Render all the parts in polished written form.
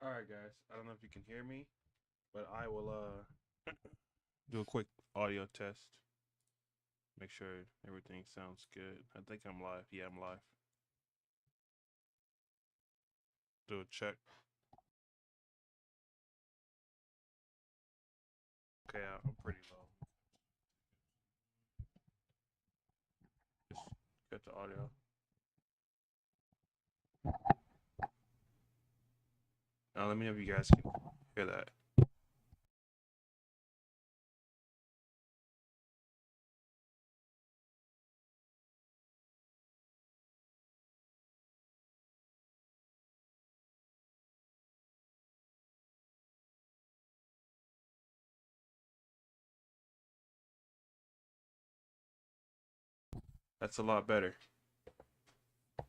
All right, guys. I don't know if you can hear me, but I will do a quick audio test. Make sure everything sounds good. I think I'm live. Yeah, I'm live. Do a check. Okay, I'm pretty low. Just cut the audio. Now let me know if you guys can hear that. That's a lot better.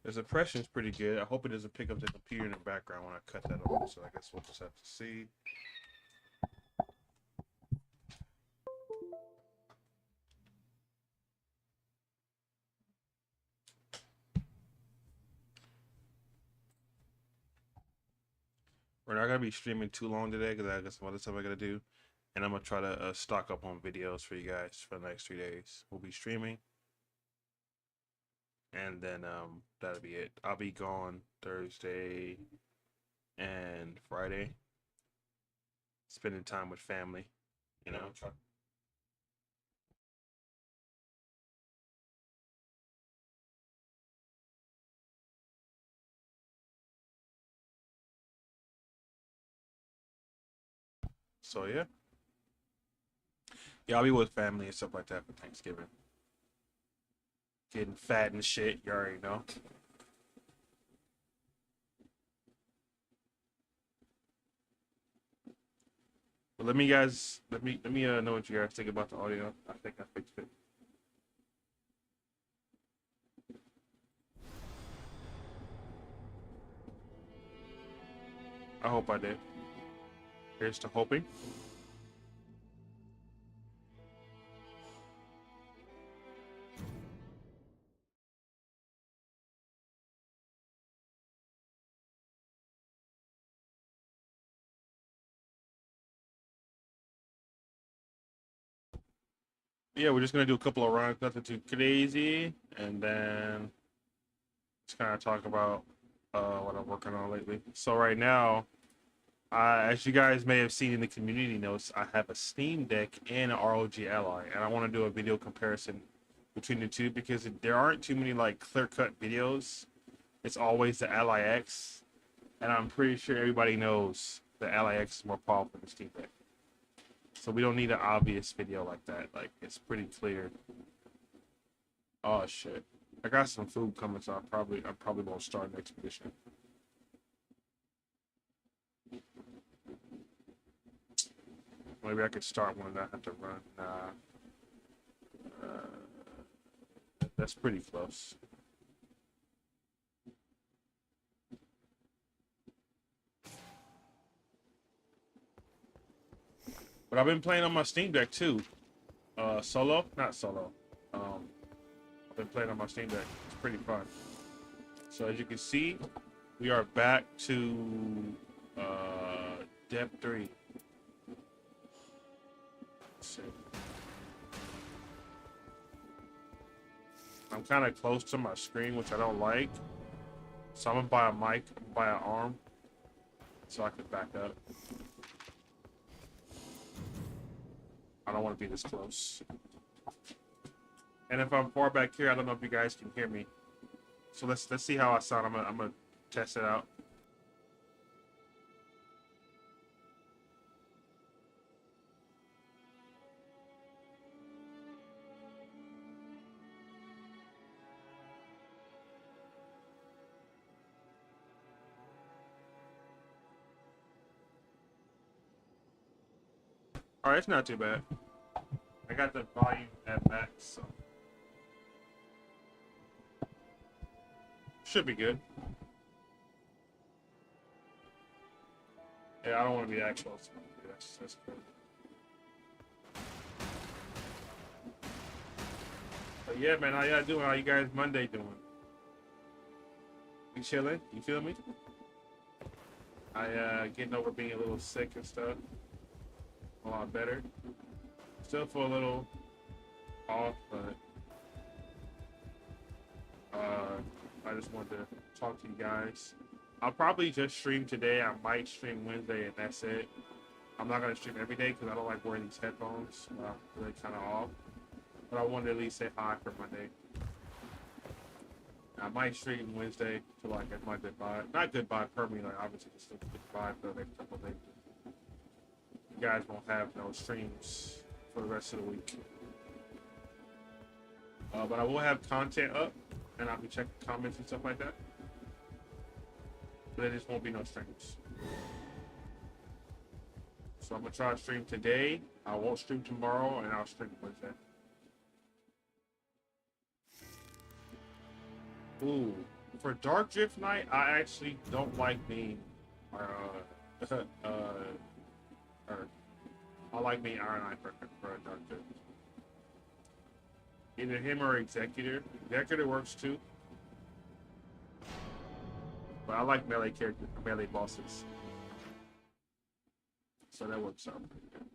The suppression's pretty good. I hope it doesn't pick up the computer in the background when I cut that off. So I guess we'll just have to see. We're not gonna be streaming too long today because I got some other stuff I gotta do, and I'm gonna try to stock up on videos for you guys for the next 3 days. We'll be streaming, and then that'll be it. I'll be gone Thursday and Friday, spending time with family. You know. So yeah, I'll be with family and stuff like that for Thanksgiving. Getting fat and shit. You already know. But let me know what you guys think about the audio. I think I fixed it. I hope I did. Here's to hoping. Yeah, we're just gonna do a couple of runs, nothing too crazy, and then just kind of talk about what I'm working on lately. So right now, as you guys may have seen in the community notes, I have a Steam Deck and an ROG Ally, and I want to do a video comparison between the two because there aren't too many like clear-cut videos. It's always the Ally X, and I'm pretty sure everybody knows the Ally X is more powerful than the Steam Deck. So we don't need an obvious video like that. Like it's pretty clear. Oh shit! I got some food coming, so I probably won't start an expedition. Maybe I could start one and not have to run. Nah, that's pretty close. But I've been playing on my Steam Deck too. Solo, not solo. Um, I've been playing on my Steam Deck. It's pretty fun. So as you can see, we are back to Depth 3. Let's see. I'm kind of close to my screen, which I don't like. So I'm gonna buy a mic, buy an arm, so I can back up. I don't want to be this close. And if I'm far back here, I don't know if you guys can hear me. So let's see how I sound. I'm gonna test it out. All right, it's not too bad. I got the volume at max, so should be good. Yeah, I don't want to be that close. That's good. But yeah, man, how y'all doing? How you guys Monday doing? You chilling? You feel me? I getting over being a little sick and stuff. A lot better. Still feel a little off, but I just wanted to talk to you guys. I'll probably just stream today. I might stream Wednesday, and that's it. I'm not gonna stream every day because I don't like wearing these headphones. I'm really kind of off. But I wanted to at least say hi for Monday. I might stream Wednesday to like get my goodbye. Not goodbye permanently, like obviously just goodbye for the next couple of days. You guys won't have no streams for the rest of the week. But I will have content up, and I'll be checking comments and stuff like that. But there just won't be no streams. So I'm gonna try to stream today. I won't stream tomorrow, and I'll stream Wednesday. Ooh, for Dark Drift Night, I actually don't like being, I like being Iron Eye for a Dark Drift. Either him or Executor. Executor works too. But I like melee characters, melee bosses. So that works out pretty good.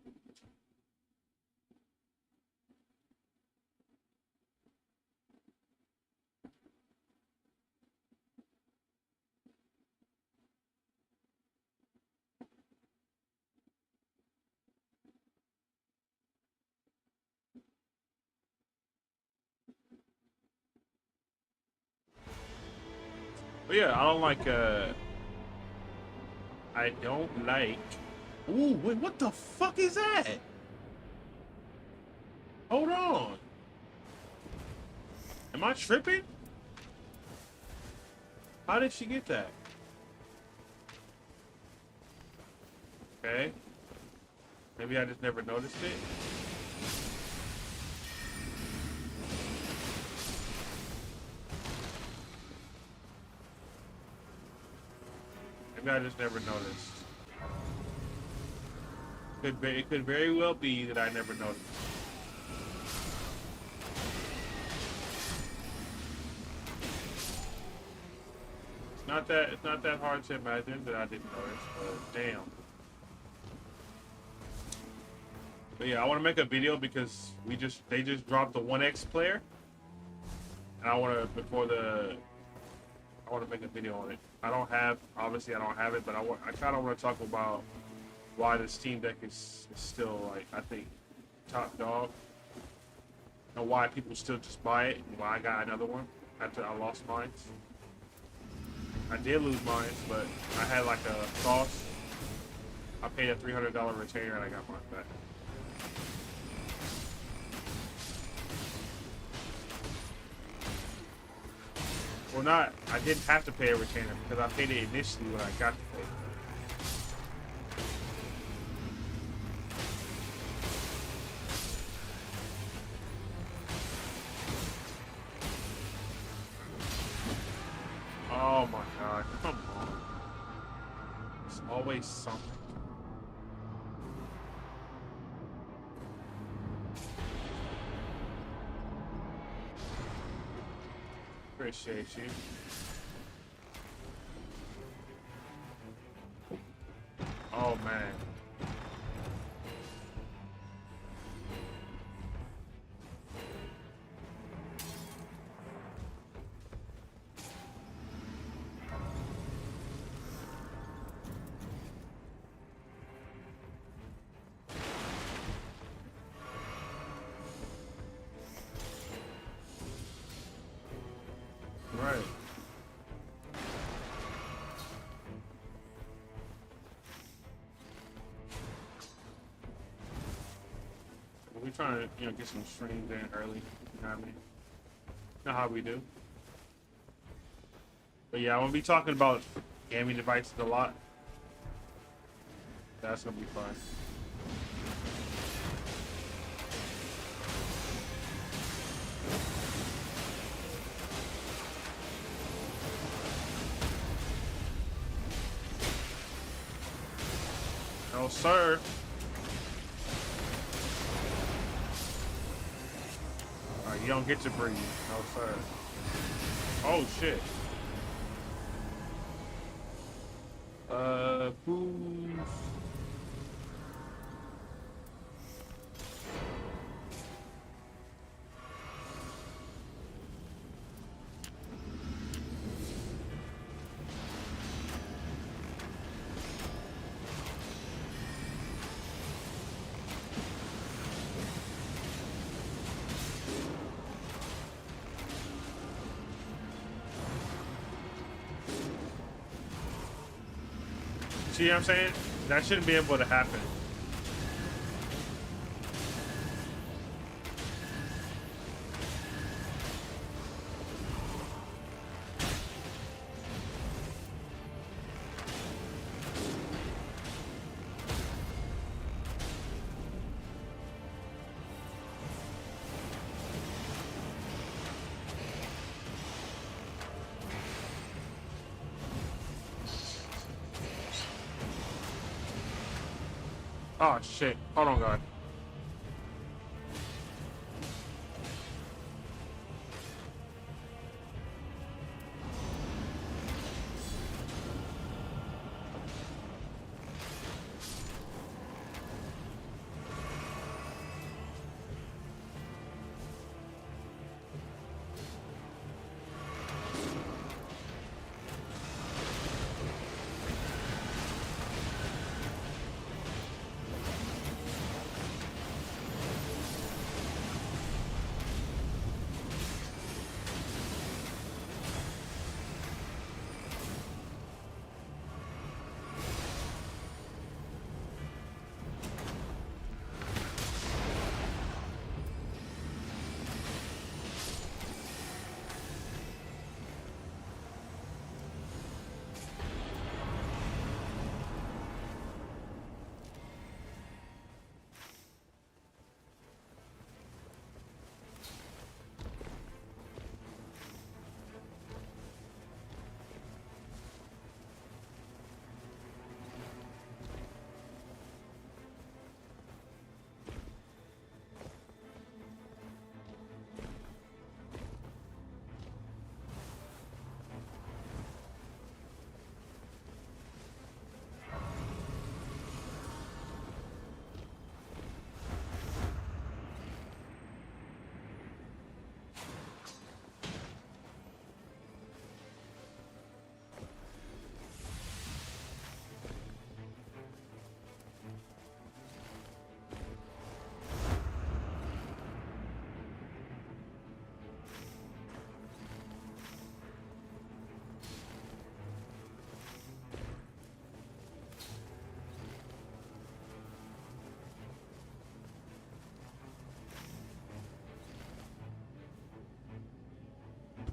But yeah, I don't like, I don't like... Ooh, wait, what the fuck is that? Hold on. Am I tripping? How did she get that? Okay. Maybe I just never noticed it. Maybe I just never noticed. It could very well be that I never noticed. It's not that hard to imagine that I didn't notice, but damn. But yeah, I want to make a video because they just dropped the 1X player, and I want to make a video on it. Obviously I don't have it, but I kind of want to talk about why the Steam Deck is still, like, I think, top dog. And why people still just buy it, and why I got another one after I lost mine. I did lose mine, but I had like a sauce. I paid a $300 retainer and I got mine back. Well, I didn't have to pay a retainer because I paid it initially when I got the thing. Oh my god, come on. There's always something. Appreciate you. Oh man. Right. We're trying to, get some streams in early. You know what I mean? You know how we do. But yeah, I won't be talking about gaming devices a lot. That's gonna be fun. No, sir. Alright, you don't get to breathe. No, sir. Oh, shit. Who's... See what I'm saying? That shouldn't be able to happen. Oh shit. Hold on, God.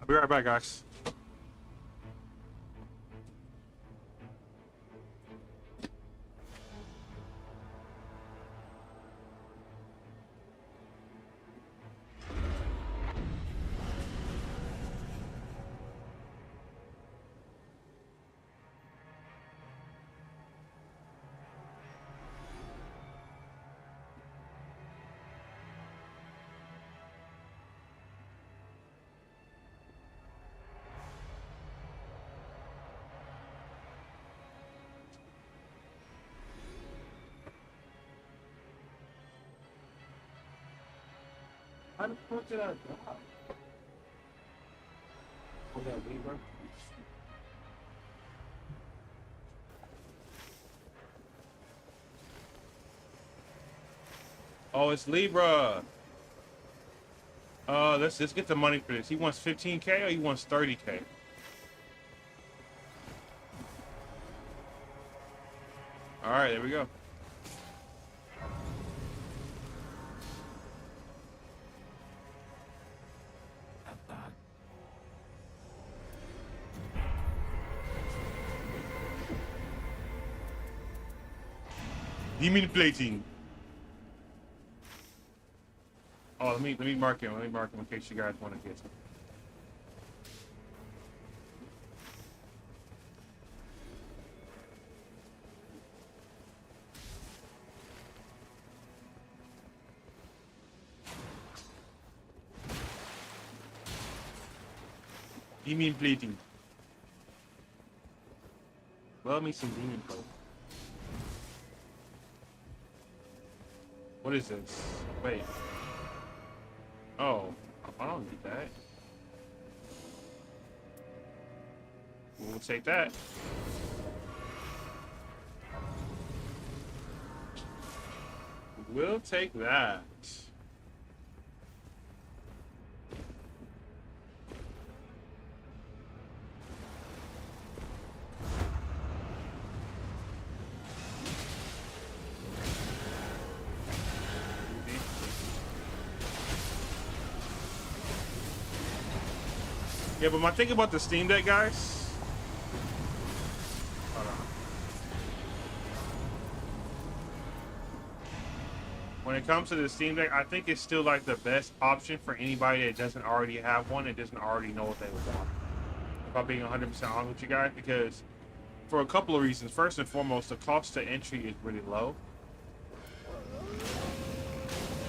I'll be right back, guys. How the fuck did I drop? Oh, that Libra? Oh, it's Libra. Let's just get the money for this. He wants 15K or he wants 30K? All right, there we go. Demon plating. Oh, let me mark him. Let me mark him in case you guys want to get him. Demon plating. Love me some demon coat. What is this? Wait. Oh, I don't need that. We'll take that. We'll take that. Yeah, but my thing about the Steam Deck, guys. Hold on. When it comes to the Steam Deck, I think it's still like the best option for anybody that doesn't already have one and doesn't already know what they would want. If I'm being 100% honest with you guys, because for a couple of reasons. First and foremost, the cost to entry is really low.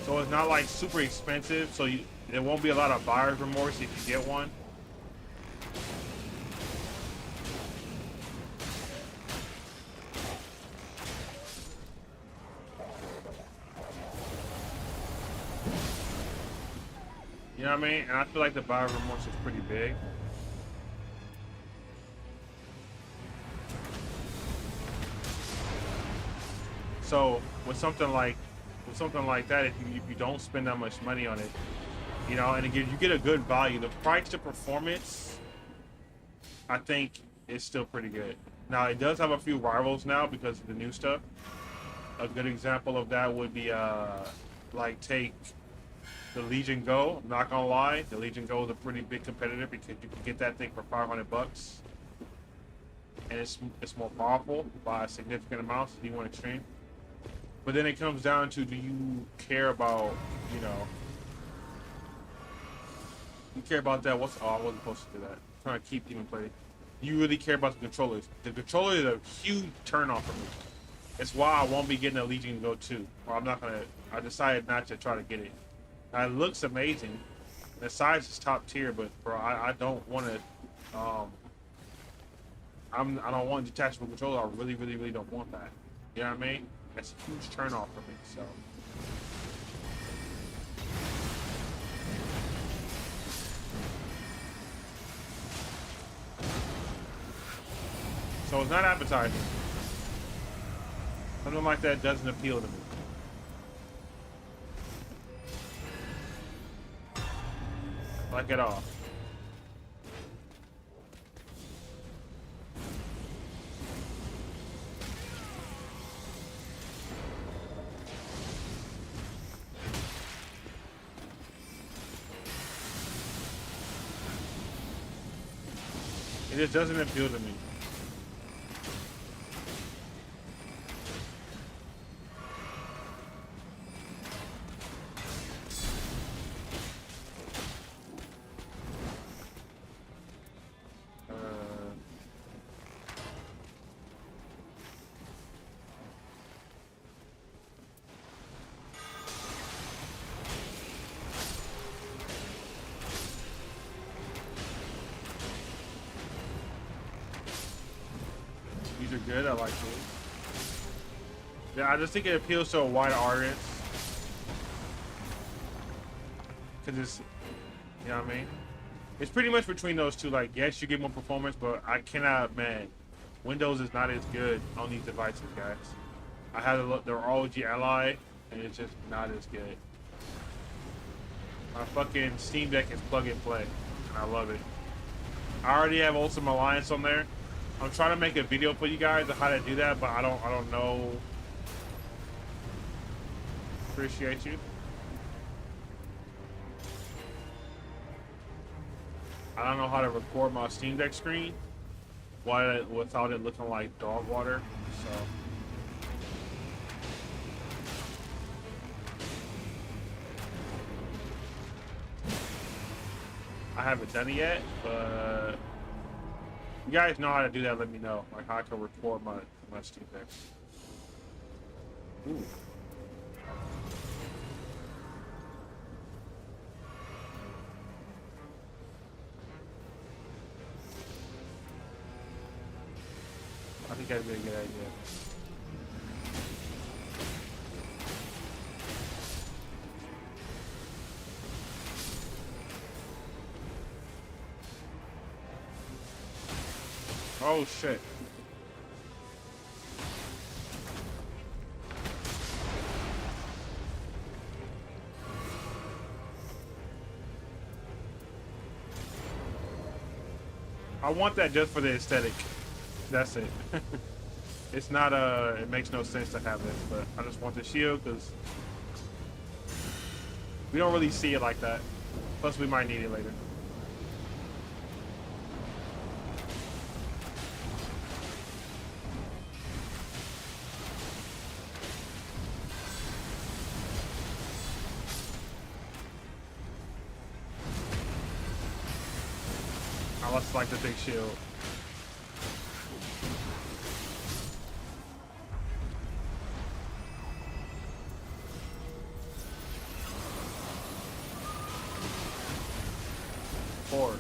So it's not like super expensive, so there won't be a lot of buyer's remorse if you get one. You know what I mean? And I feel like the buyer's remorse is pretty big. So with something like that, if you don't spend that much money on it, you know, and again, you get a good value. The price to performance, I think, is still pretty good. Now it does have a few rivals now because of the new stuff. A good example of that would be like take the Legion Go. I'm not gonna lie, the Legion Go is a pretty big competitor because you can get that thing for $500, and it's more powerful by a significant amount. So D1 Extreme. But then it comes down to, do you care about, you know, you care about that? Oh, I wasn't supposed to do that. I'm trying to keep Demon Play. You really care about the controllers. The controller is a huge turn-off for me. It's why I won't be getting a Legion Go 2. Or I decided not to try to get it. Now, it looks amazing. The size is top tier, but bro, I don't want to, I don't want a detachable controller. I really, really, really don't want that. You know what I mean? That's a huge turn off for me, so. So it's not appetizing. Something like that doesn't appeal to me. Like at all. It just doesn't appeal to me. These are good. I like these. Yeah, I just think it appeals to a wide audience. Cause it's, you know what I mean? It's pretty much between those two. Like, yes, you get more performance, but I cannot, man. Windows is not as good on these devices, guys. I had to look, their ROG Ally, and it's just not as good. My fucking Steam Deck is plug and play, and I love it. I already have Ultimate Alliance on there. I'm trying to make a video for you guys of how to do that, but I don't know. Appreciate you. I don't know how to record my Steam Deck screen without it looking like dog water. So I haven't done it yet, but you guys know how to do that. Let me know, like how I can record my Steam Deck. Ooh. I I think that'd be a good idea. Oh shit. I want that just for the aesthetic. That's it. It's not it makes no sense to have this, but I just want the shield because we don't really see it like that. Plus we might need it later. I let's like the big shield. Horse.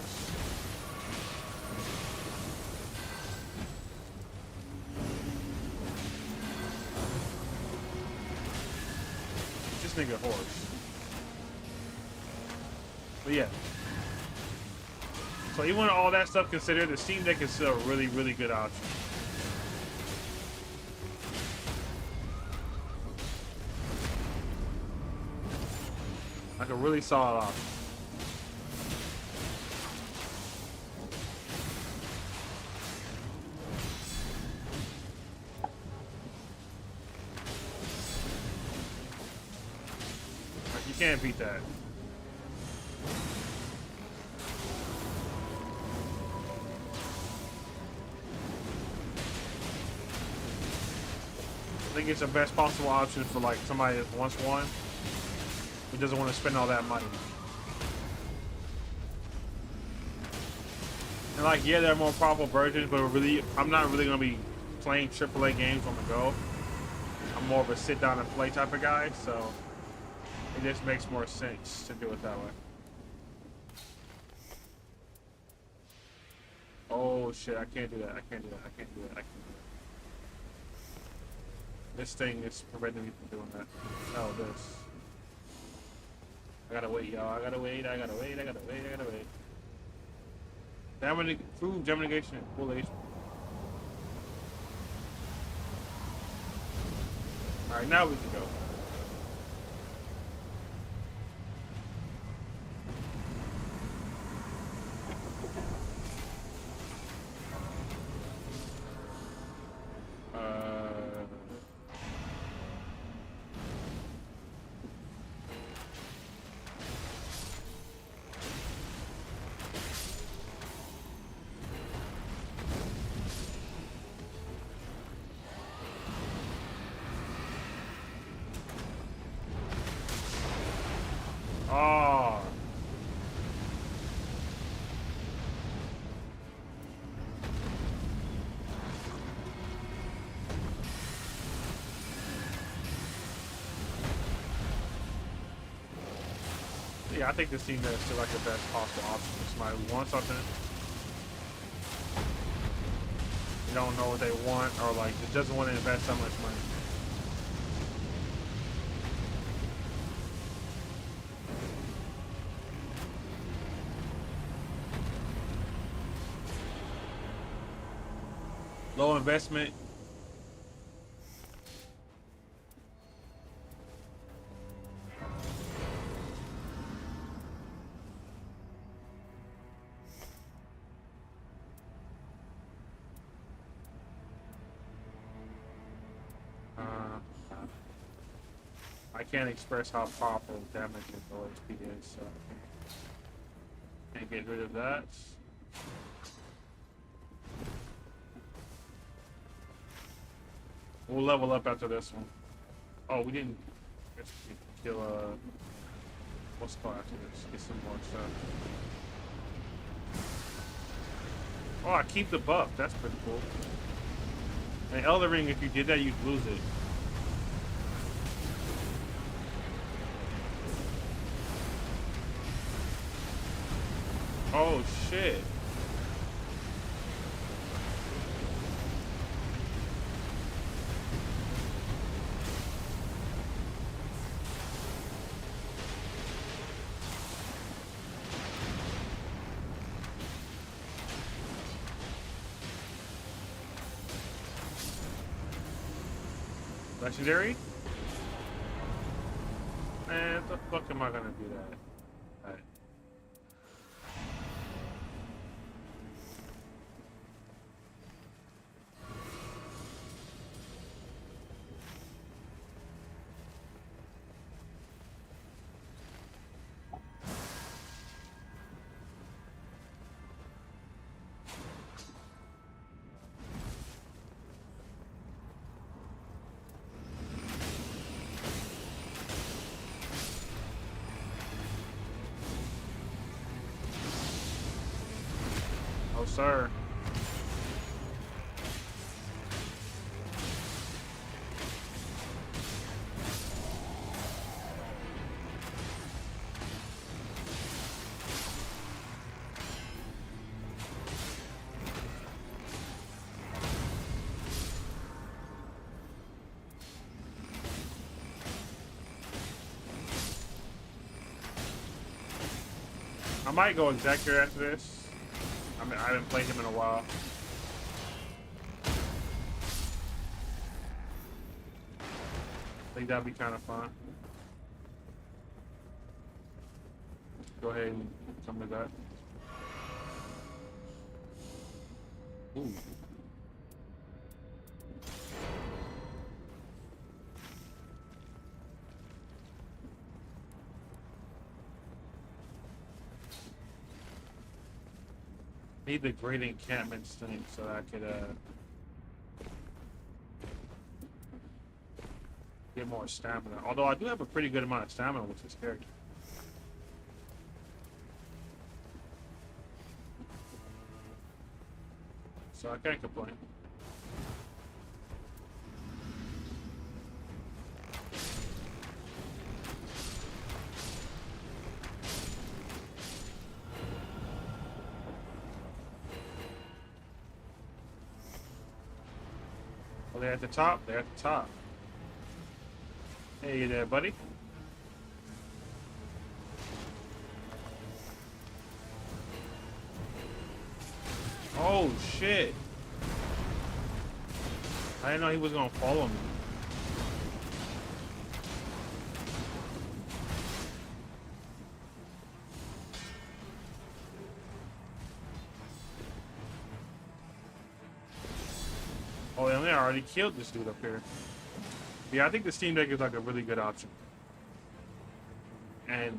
This nigga horse. But yeah. So even with all that stuff considered, the Steam Deck is still a really, really good option. Like a really solid option. Like you can't beat that. I think it's the best possible option for like somebody that wants one who doesn't want to spend all that money. And like, yeah, there are more powerful versions, but I'm not really gonna be playing AAA games on the go. I'm more of a sit down and play type of guy, so it just makes more sense to do it that way. Oh shit, I can't do that. I can't do that. I can't do that. I can't do that. This thing is preventing me from doing that. Oh, this. I gotta wait, y'all. I gotta wait. I gotta wait. I gotta wait. I gotta wait. Damage, food, negation, and full HP. Alright, now we can go. Oh. Yeah, I think this team is still like the best possible option. If somebody wants something, they don't know what they want, or like just doesn't want to invest that much money. Low investment. I can't express how powerful damage and OHP is, so can't get rid of that. We'll level up after this one. Oh, we didn't kill what's it called after this? Get some more stuff. Oh, I keep the buff. That's pretty cool. And Elden Ring, if you did that, you'd lose it. Oh shit. Legendary? Man, what the fuck am I gonna do that? Alright. Oh, sir. I might go Executor after this. I mean, I haven't played him in a while. I think that'd be kind of fun. Go ahead and come to that. Ooh. Need the great encampments thing so I could get more stamina. Although I do have a pretty good amount of stamina with this character. So I can't complain. Oh, they're at the top? They're at the top. Hey there, buddy. Oh, shit. I didn't know he was gonna follow me. Oh, and they already killed this dude up here. Yeah, I think the Steam Deck is like a really good option. And,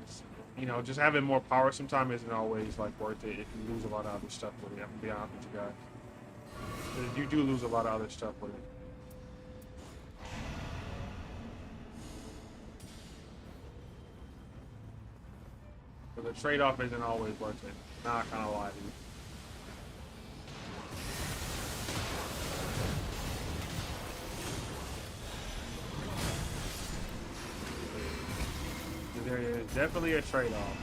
you know, just having more power sometimes isn't always like worth it if you lose a lot of other stuff with it. I'm gonna be honest with you guys. You do lose a lot of other stuff with it. But the trade-off isn't always worth it. Not gonna lie to you. There is definitely a trade-off.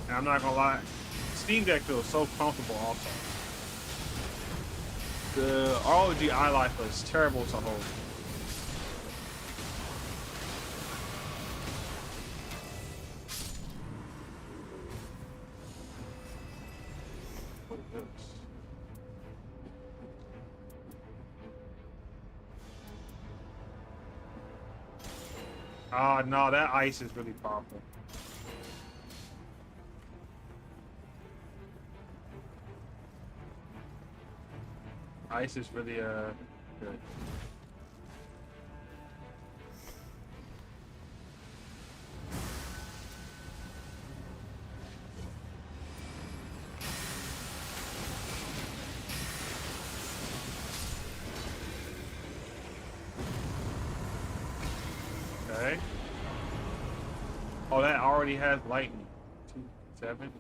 And I'm not gonna lie, Steam Deck feels so comfortable also. The ROG iLife is terrible to hold. No, that ice is really powerful. Ice is really good. Okay. Oh, that already has lightning. 2-7.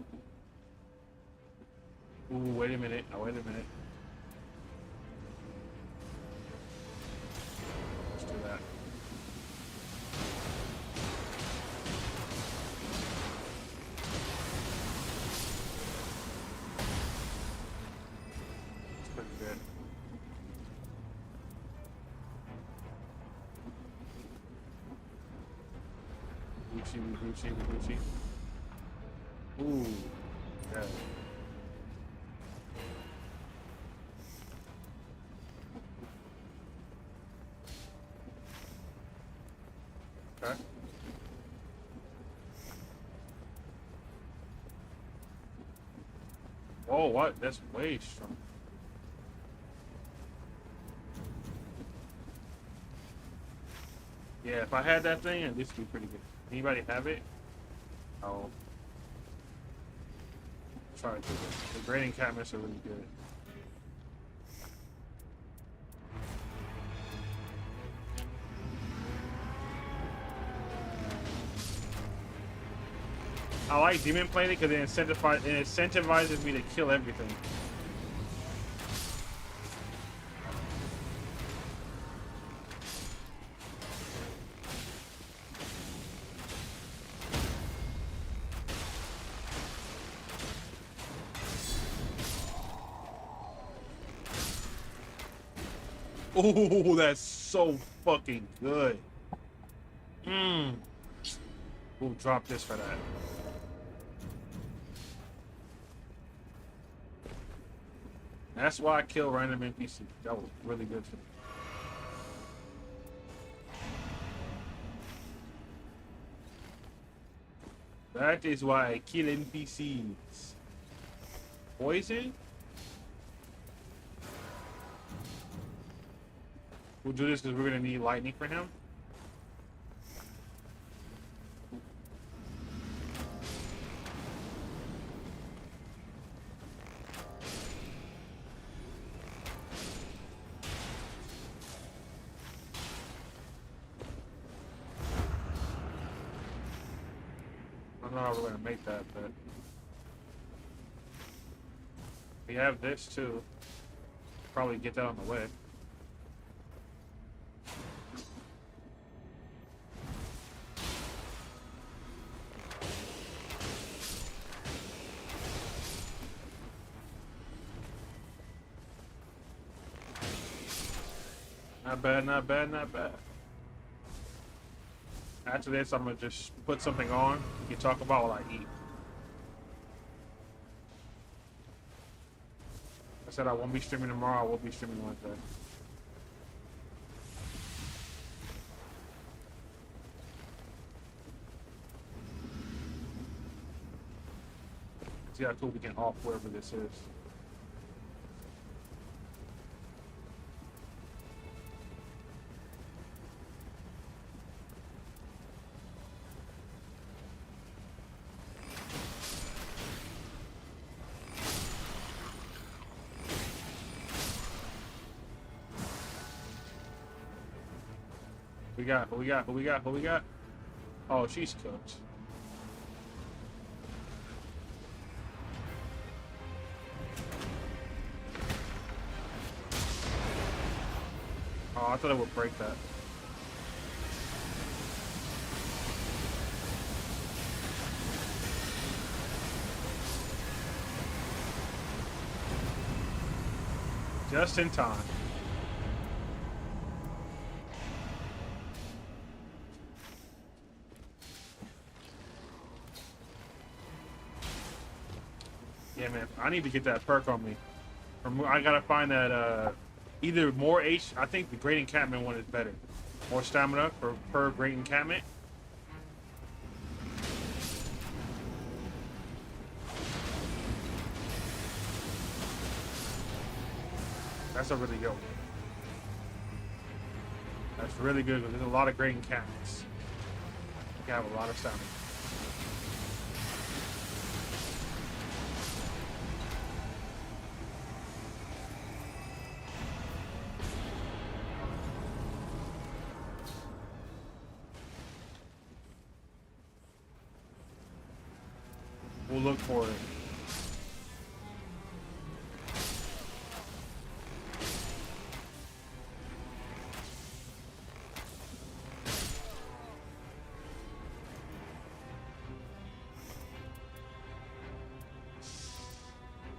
Ooh, wait a minute. Oh, wait a minute. Let's do that. That's pretty good. Gucci, Gucci. Ooh, yeah. Okay. Oh, what? That's way strong. Yeah, if I had that thing, this would be pretty good. Anybody have it? Oh, try to do it. The grading cabinets are really good. I like demon plating because it incentivizes me to kill everything. Oh, that's so fucking good. Mmm. We'll drop this for that. That's why I kill random NPC. That was really good for me. That is why I kill NPCs. Poison? We'll do this because we're going to need lightning for him. I don't know how we're going to make that, but we have this too. Probably get that on the way. Not bad, not bad, not bad. After this, I'm gonna just put something on. We can talk about while I eat. I said I won't be streaming tomorrow. I will be streaming Wednesday. See how cool we can off wherever this is. We got, who we got, who we got, who we got? Oh, she's cooked. Oh, I thought it would break that. Just in time. Yeah, man, I need to get that perk on me. I gotta find that, either more H, I think the Great Encampment one is better. More stamina per Great Encampment. That's a really good one. That's really good because there's a lot of Great Encampments. You have a lot of stamina. We'll look for it.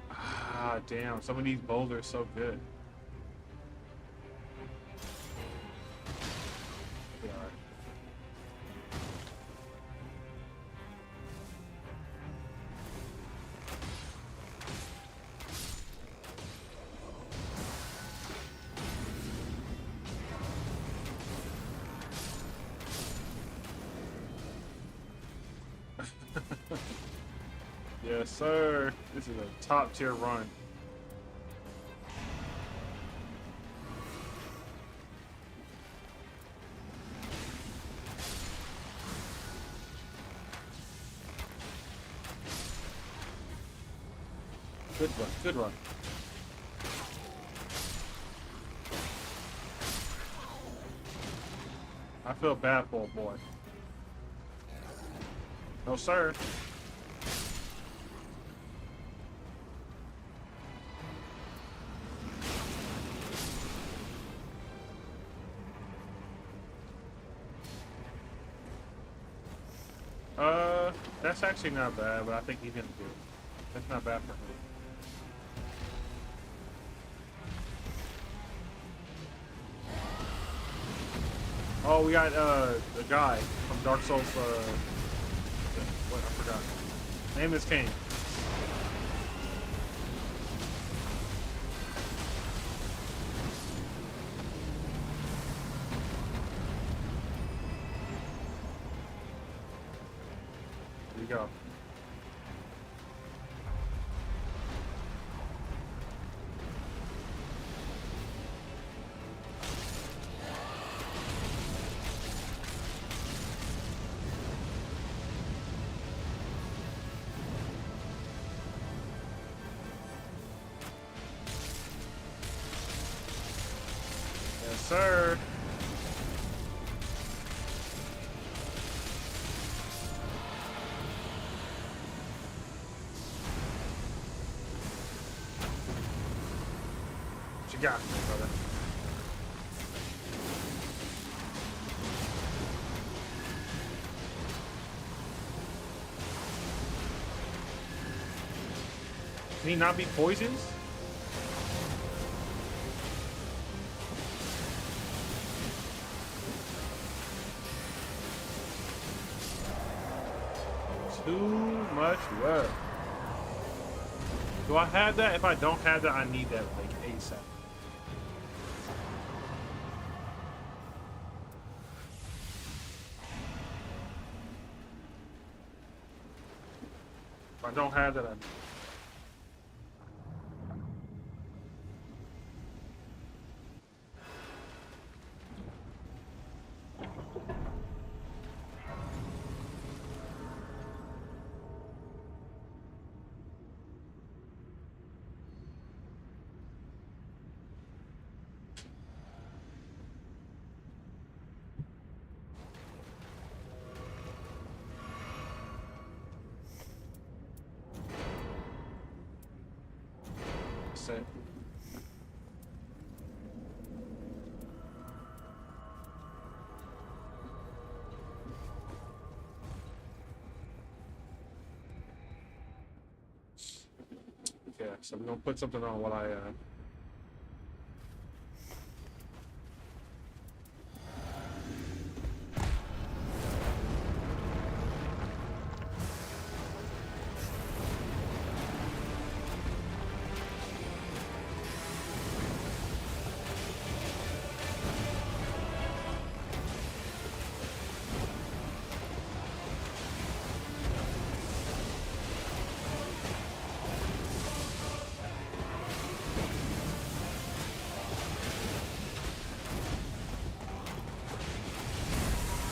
Ah, damn. Some of these boulders are so good. They are. Yes, sir. This is a top tier run. Good run. Good run. I feel bad for a boy. No, sir. That's actually not bad, but I think he's gonna do it. That's not bad for him. Oh, we got the guy from Dark Souls. What I forgot. Name is Kane. Here you go. Yes, sir. What you got, brother? Can he not be poisoned? Too much work. Do I have that? If I don't have that, I need that like ASAP. If I don't have that, I say. Yeah, so I'm gonna put something on while I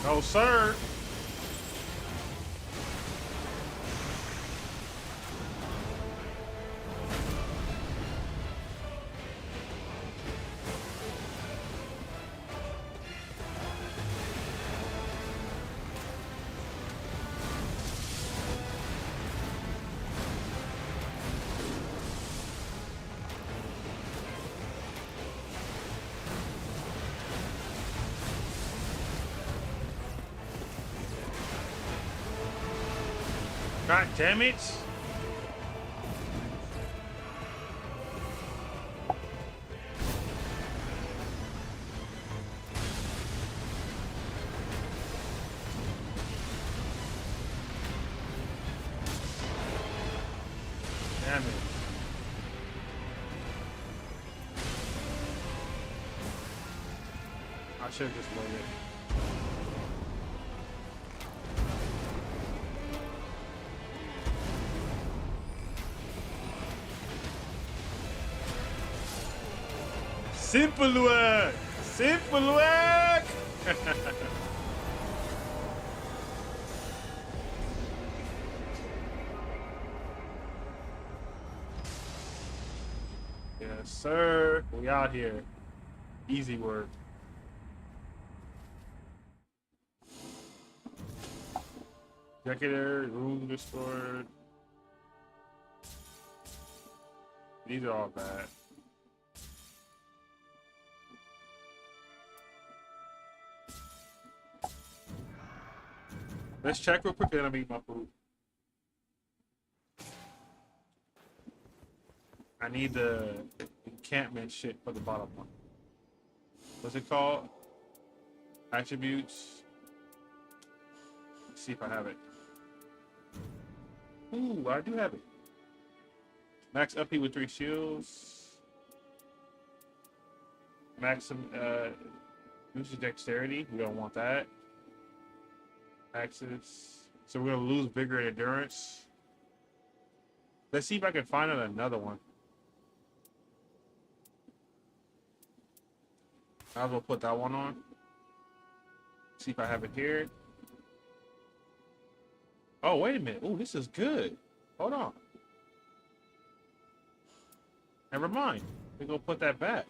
No, sir. God damn it. Damn it. I should have just waited. Simple work! Simple work! Yes, sir. We out here. Easy work. Executor, room restored. These are all bad. Let's check real quick and then I'm eating my food. I need the encampment shit for the bottom one. What's it called? Attributes. Let's see if I have it. Ooh, I do have it. Max up with 3 shields. Maximum uses dexterity. We don't want that. Axis. So we're gonna lose vigor and endurance. Let's see if I can find another one. Might as well put that one on. See if I have it here. Oh, wait a minute. Oh, this is good. Hold on. Never mind. We're gonna put that back.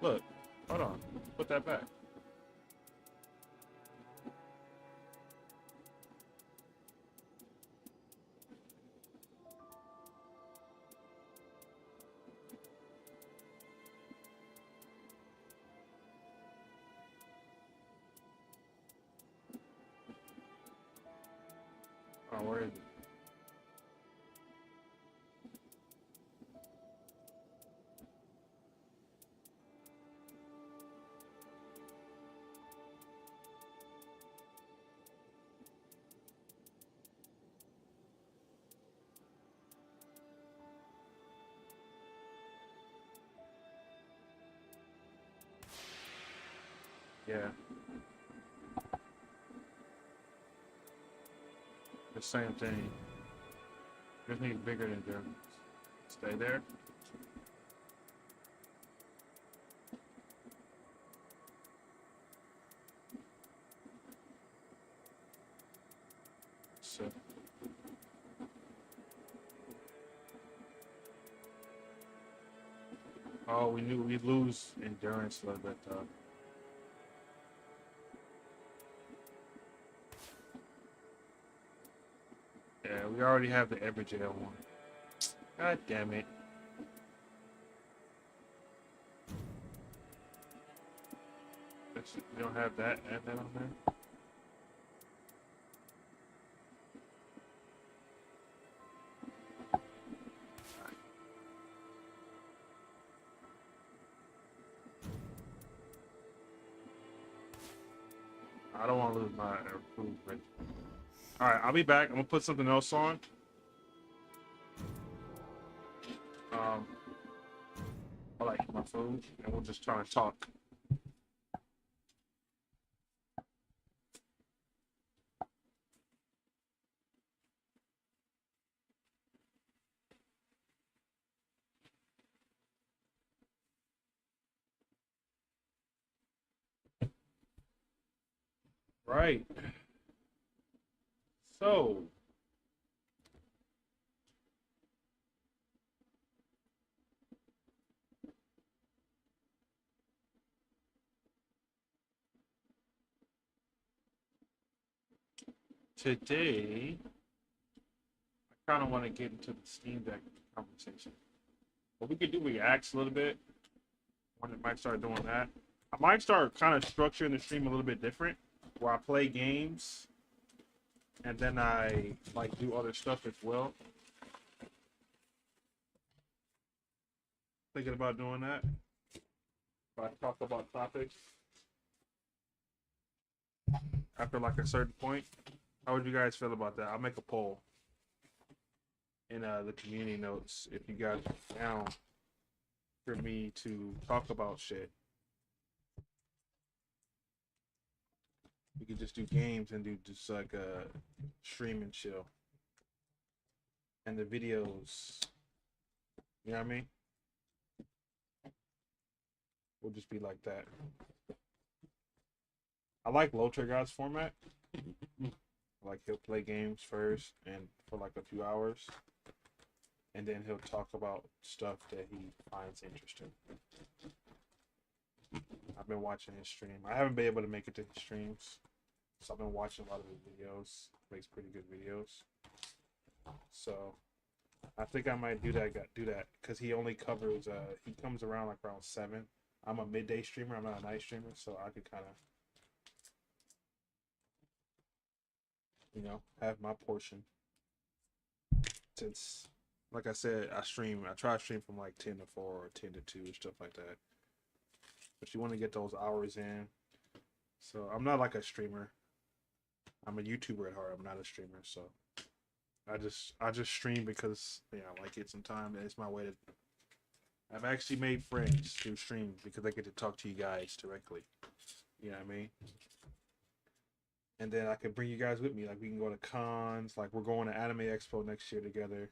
Look. Hold on. Put that back. Oh, where is it? Yeah. The same thing. Just need bigger than them. Stay there. So. Oh, we knew we'd lose endurance a little bit though. Yeah, we already have the Everjail one. God damn it. We don't have that. Add that on there. I don't want to lose my food. Alright, I'll be back. I'm gonna put something else on. I like my food, and we'll just try to talk. Right. So. Today, I kind of want to get into the Steam Deck conversation. What we could do, we could ask a little bit. When I might start doing that. I might start kind of structuring the stream a little bit different, where I play games, and then I like do other stuff as well. Thinking about doing that. If I talk about topics after like a certain point. How would you guys feel about that? I'll make a poll in the community notes if you guys are down for me to talk about shit. We could just do games and do just like a stream and chill. And the videos You know what I mean? We'll just be like that. I like Low Trade God's format. Like he'll play games first and for like a few hours, and then he'll talk about stuff that he finds interesting. I've been watching his stream. I haven't been able to make it to his streams, so I've been watching a lot of his videos. Makes pretty good videos. So I think I might do that because he only covers he comes around like around 7. I'm a midday streamer, I'm not a night streamer, so I could kind of, you know, have my portion. Since, like I said, I try to stream from like 10 to 4 or 10 to 2 and stuff like that. But you want to get those hours in. So I'm not like a streamer. I'm a YouTuber at heart. I'm not a streamer. So I just stream because I like it sometimes. It's my way to. I've actually made friends through stream because I get to talk to you guys directly. You know what I mean? And then I could bring you guys with me. Like we can go to cons. Like we're going to Anime Expo next year together.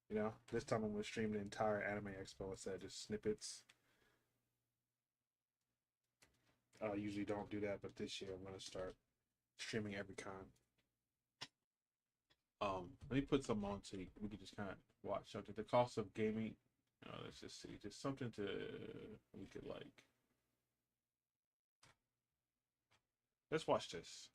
You know, this time I'm gonna stream the entire Anime Expo instead of just snippets. I usually don't do that, but this year I'm gonna start streaming every con. Let me put some on so we can just kind of watch something. The cost of gaming. Let's just see. Just something we could like. Let's watch this.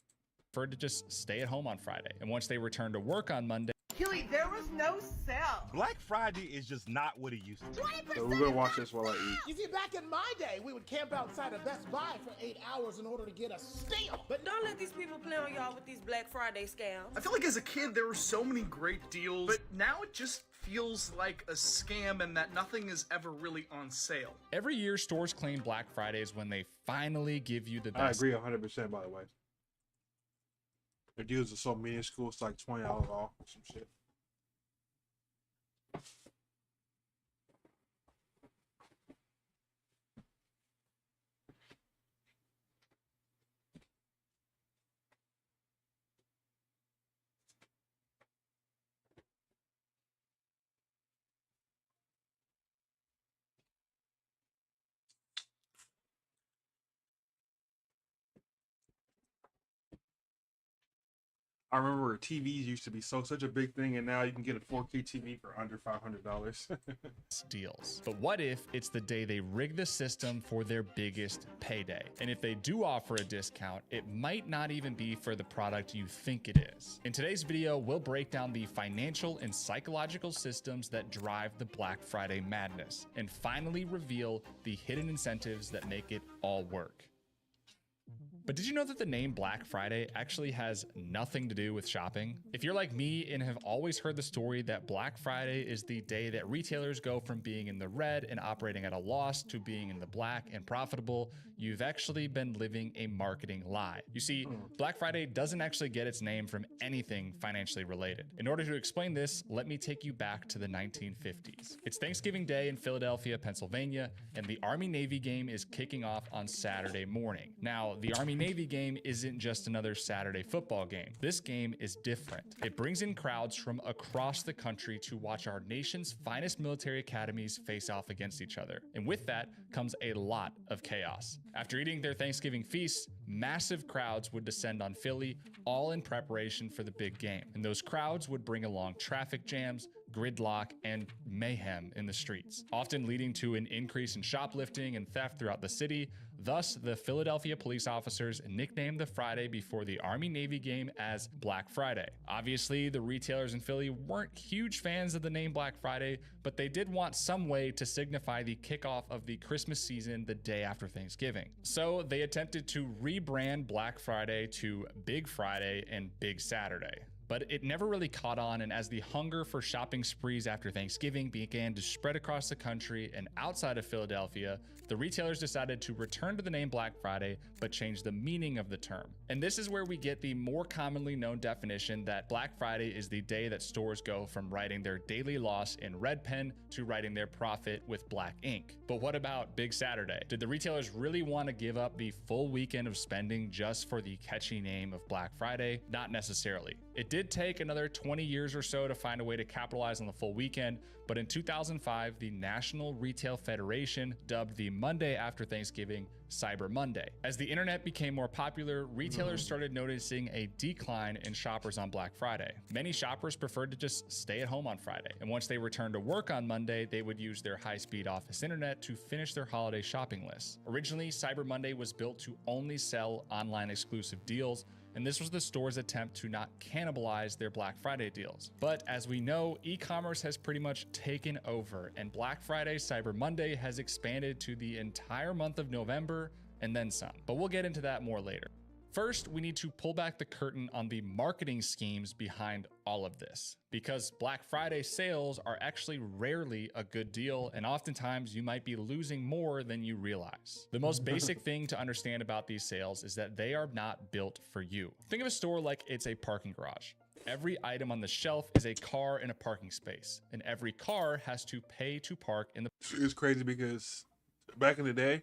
Preferred to just stay at home on Friday, and once they returned to work on Monday. Killy, there was no sale. Black Friday is just not what it used to be. So we're gonna watch this while I eat. You see, back in my day, we would camp outside of Best Buy for 8 hours in order to get a steal. But don't let these people play on y'all with these Black Friday scams. I feel like as a kid, there were so many great deals, but now it just feels like a scam and that nothing is ever really on sale. Every year, stores claim Black Friday is when they finally give you the best. I agree 100%, by the way. The deals are so minuscule, it's like $20 off or some shit. I remember TVs used to be such a big thing, and now you can get a 4K TV for under $500. Deals. But what if it's the day they rig the system for their biggest payday? And if they do offer a discount, it might not even be for the product you think it is. In today's video, we'll break down the financial and psychological systems that drive the Black Friday madness, and finally reveal the hidden incentives that make it all work. But did you know that the name Black Friday actually has nothing to do with shopping? If you're like me and have always heard the story that Black Friday is the day that retailers go from being in the red and operating at a loss to being in the black and profitable, you've actually been living a marketing lie. You see, Black Friday doesn't actually get its name from anything financially related. In order to explain this, let me take you back to the 1950s. It's Thanksgiving Day in Philadelphia, Pennsylvania, and the Army-Navy game is kicking off on Saturday morning. Now, the Army-Navy game isn't just another Saturday football game. This game is different. It brings in crowds from across the country to watch our nation's finest military academies face off against each other. And with that comes a lot of chaos. After eating their Thanksgiving feasts, massive crowds would descend on Philly, all in preparation for the big game. And those crowds would bring along traffic jams, gridlock, and mayhem in the streets, often leading to an increase in shoplifting and theft throughout the city. Thus, the Philadelphia police officers nicknamed the Friday before the Army-Navy game as Black Friday. Obviously, the retailers in Philly weren't huge fans of the name Black Friday, but they did want some way to signify the kickoff of the Christmas season the day after Thanksgiving. So they attempted to rebrand Black Friday to Big Friday and Big Saturday. But it never really caught on, and as the hunger for shopping sprees after Thanksgiving began to spread across the country and outside of Philadelphia, the retailers decided to return to the name Black Friday, but change the meaning of the term. And this is where we get the more commonly known definition that Black Friday is the day that stores go from writing their daily loss in red pen to writing their profit with black ink. But what about Big Saturday? Did the retailers really want to give up the full weekend of spending just for the catchy name of Black Friday? Not necessarily. It did take another 20 years or so to find a way to capitalize on the full weekend, but in 2005, the National Retail Federation dubbed the Monday after Thanksgiving Cyber Monday. As the internet became more popular, retailers started noticing a decline in shoppers on Black Friday. Many shoppers preferred to just stay at home on Friday, and once they returned to work on Monday, they would use their high-speed office internet to finish their holiday shopping lists. Originally, Cyber Monday was built to only sell online exclusive deals, and this was the store's attempt to not cannibalize their Black Friday deals. But as we know, e-commerce has pretty much taken over, and Black Friday Cyber Monday has expanded to the entire month of November and then some. But we'll get into that more later. First, we need to pull back the curtain on the marketing schemes behind all of this, because Black Friday sales are actually rarely a good deal, and oftentimes you might be losing more than you realize. The most basic thing to understand about these sales is that they are not built for you. Think of a store like it's a parking garage. Every item on the shelf is a car in a parking space, and every car has to pay to park in the... It's crazy because back in the day,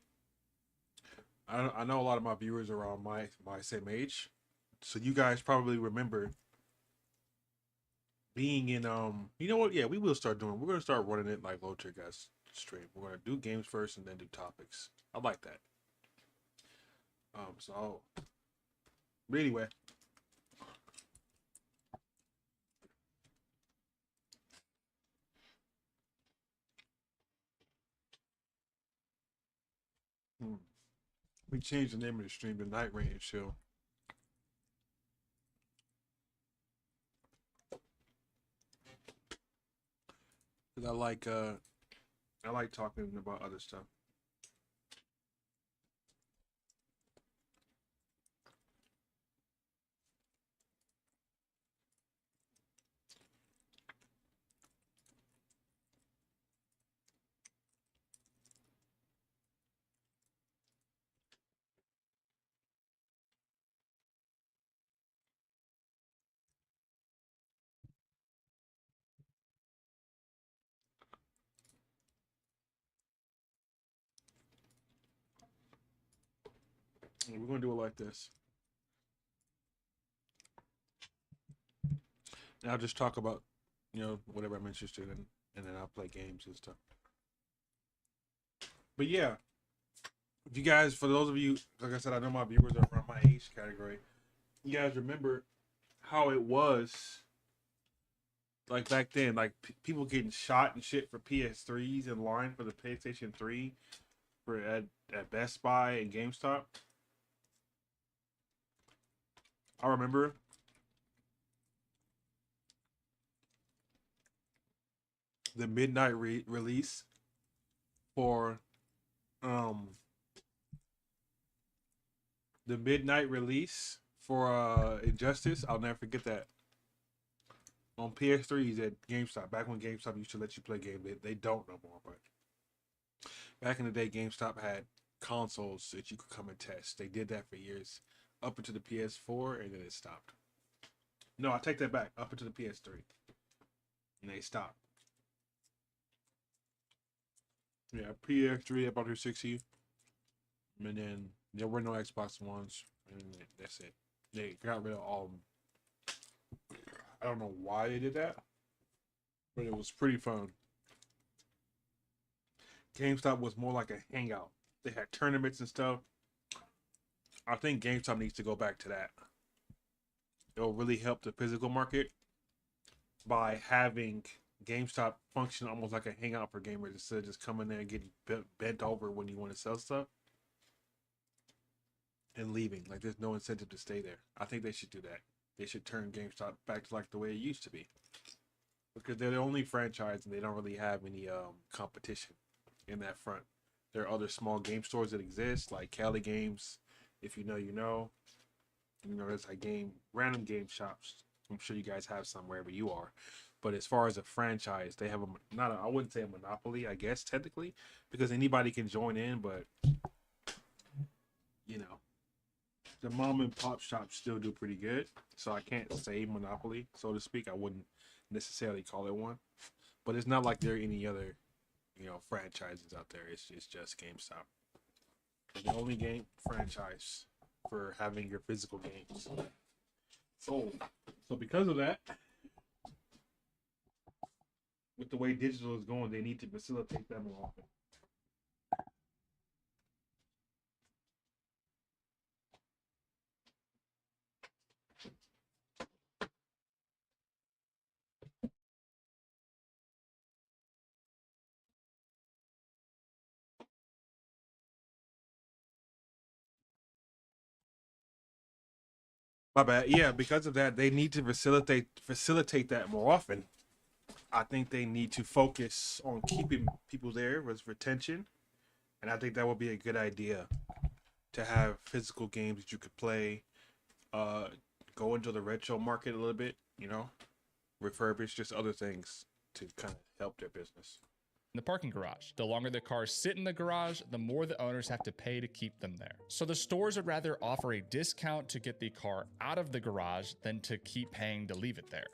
I know a lot of my viewers are around my same age, so you guys probably remember being in you know what? Yeah, we will start doing. We're gonna start running it like Low Tier Guys stream. We're gonna do games first and then do topics. I like that. But anyway. We changed the name of the stream to Nightreign Show. Cause I like talking about other stuff. We're gonna do it like this. And I'll just talk about, whatever I'm interested in, and then I'll play games and stuff. But yeah, if you guys, for those of you, like I said, I know my viewers are around my age category. You guys remember how it was, like back then, like people getting shot and shit for PS3s in line for the PlayStation 3 at Best Buy and GameStop. I remember the midnight release for Injustice. I'll never forget that. On PS3s at GameStop, back when GameStop used to let you play games, they don't no more. But back in the day, GameStop had consoles that you could come and test. They did that for years, up into the PS4, and then it stopped. No, I take that back. Up into the PS3, and they stopped. Yeah, PS3 about 360, and then there were no Xbox Ones, and that's it. They got rid of all of them. I don't know why they did that, but it was pretty fun. GameStop was more like a hangout. They had tournaments and stuff. I think GameStop needs to go back to that. It'll really help the physical market by having GameStop function almost like a hangout for gamers instead of just coming there and getting bent over when you want to sell stuff and leaving. Like there's no incentive to stay there. I think they should do that. They should turn GameStop back to like the way it used to be, because they're the only franchise and they don't really have any competition in that front. There are other small game stores that exist, like Cali Games. If you know, you know. There's like random game shops. I'm sure you guys have some wherever you are. But as far as a franchise, they have I wouldn't say a monopoly, I guess, technically, because anybody can join in, but the mom and pop shops still do pretty good. So I can't say monopoly, so to speak. I wouldn't necessarily call it one. But it's not like there are any other, franchises out there. It's just GameStop. The only game franchise for having your physical games. So So because of that, with the way digital is going, they need to facilitate that more often. My bad. Yeah, because of that, they need to facilitate that more often. I think they need to focus on keeping people there with retention, and I think that would be a good idea to have physical games that you could play. Go into the retro market a little bit, you know, refurbish, just other things to kind of help their business. In the parking garage. The longer the cars sit in the garage, the more the owners have to pay to keep them there. So the stores would rather offer a discount to get the car out of the garage than to keep paying to leave it there.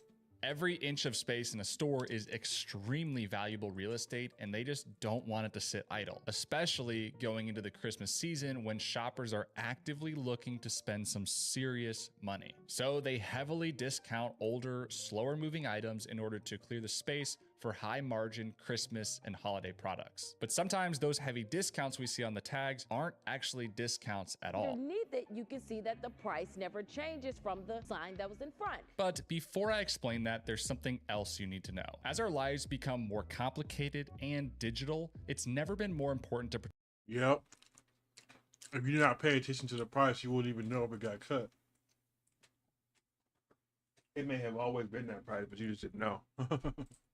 Every inch of space in a store is extremely valuable real estate, and they just don't want it to sit idle, especially going into the Christmas season when shoppers are actively looking to spend some serious money. So they heavily discount older, slower moving items in order to clear the space for high margin Christmas and holiday products. But sometimes those heavy discounts we see on the tags aren't actually discounts at all. Underneath it, you can see that the price never changes from the sign that was in front. But before I explain that, there's something else you need to know. As our lives become more complicated and digital, it's never been more important to Yep. If you're not paying attention to the price, you wouldn't even know if it got cut. It may have always been that price, but you just didn't know.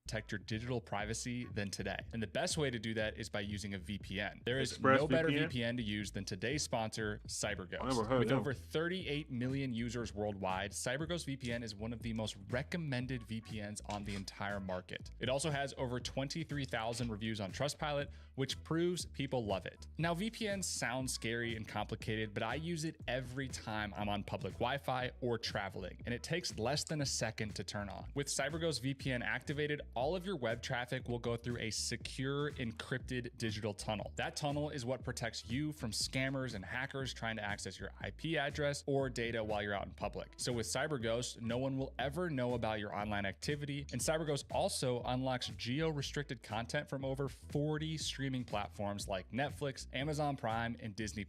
protect your digital privacy than today. And the best way to do that is by using a VPN. There is Express no better VPN? VPN to use than today's sponsor, CyberGhost. never heard With of them. over 38 million users worldwide, CyberGhost VPN is one of the most recommended VPNs on the entire market. It also has over 23,000 reviews on Trustpilot, which proves people love it. Now, VPNs sound scary and complicated, but I use it every time I'm on public Wi-Fi or traveling, and it takes less than a second to turn on. With CyberGhost VPN activated, all of your web traffic will go through a secure, encrypted digital tunnel. That tunnel is what protects you from scammers and hackers trying to access your IP address or data while you're out in public. So with CyberGhost, no one will ever know about your online activity, and CyberGhost also unlocks geo-restricted content from over 40 streaming platforms like Netflix, Amazon Prime, and Disney+.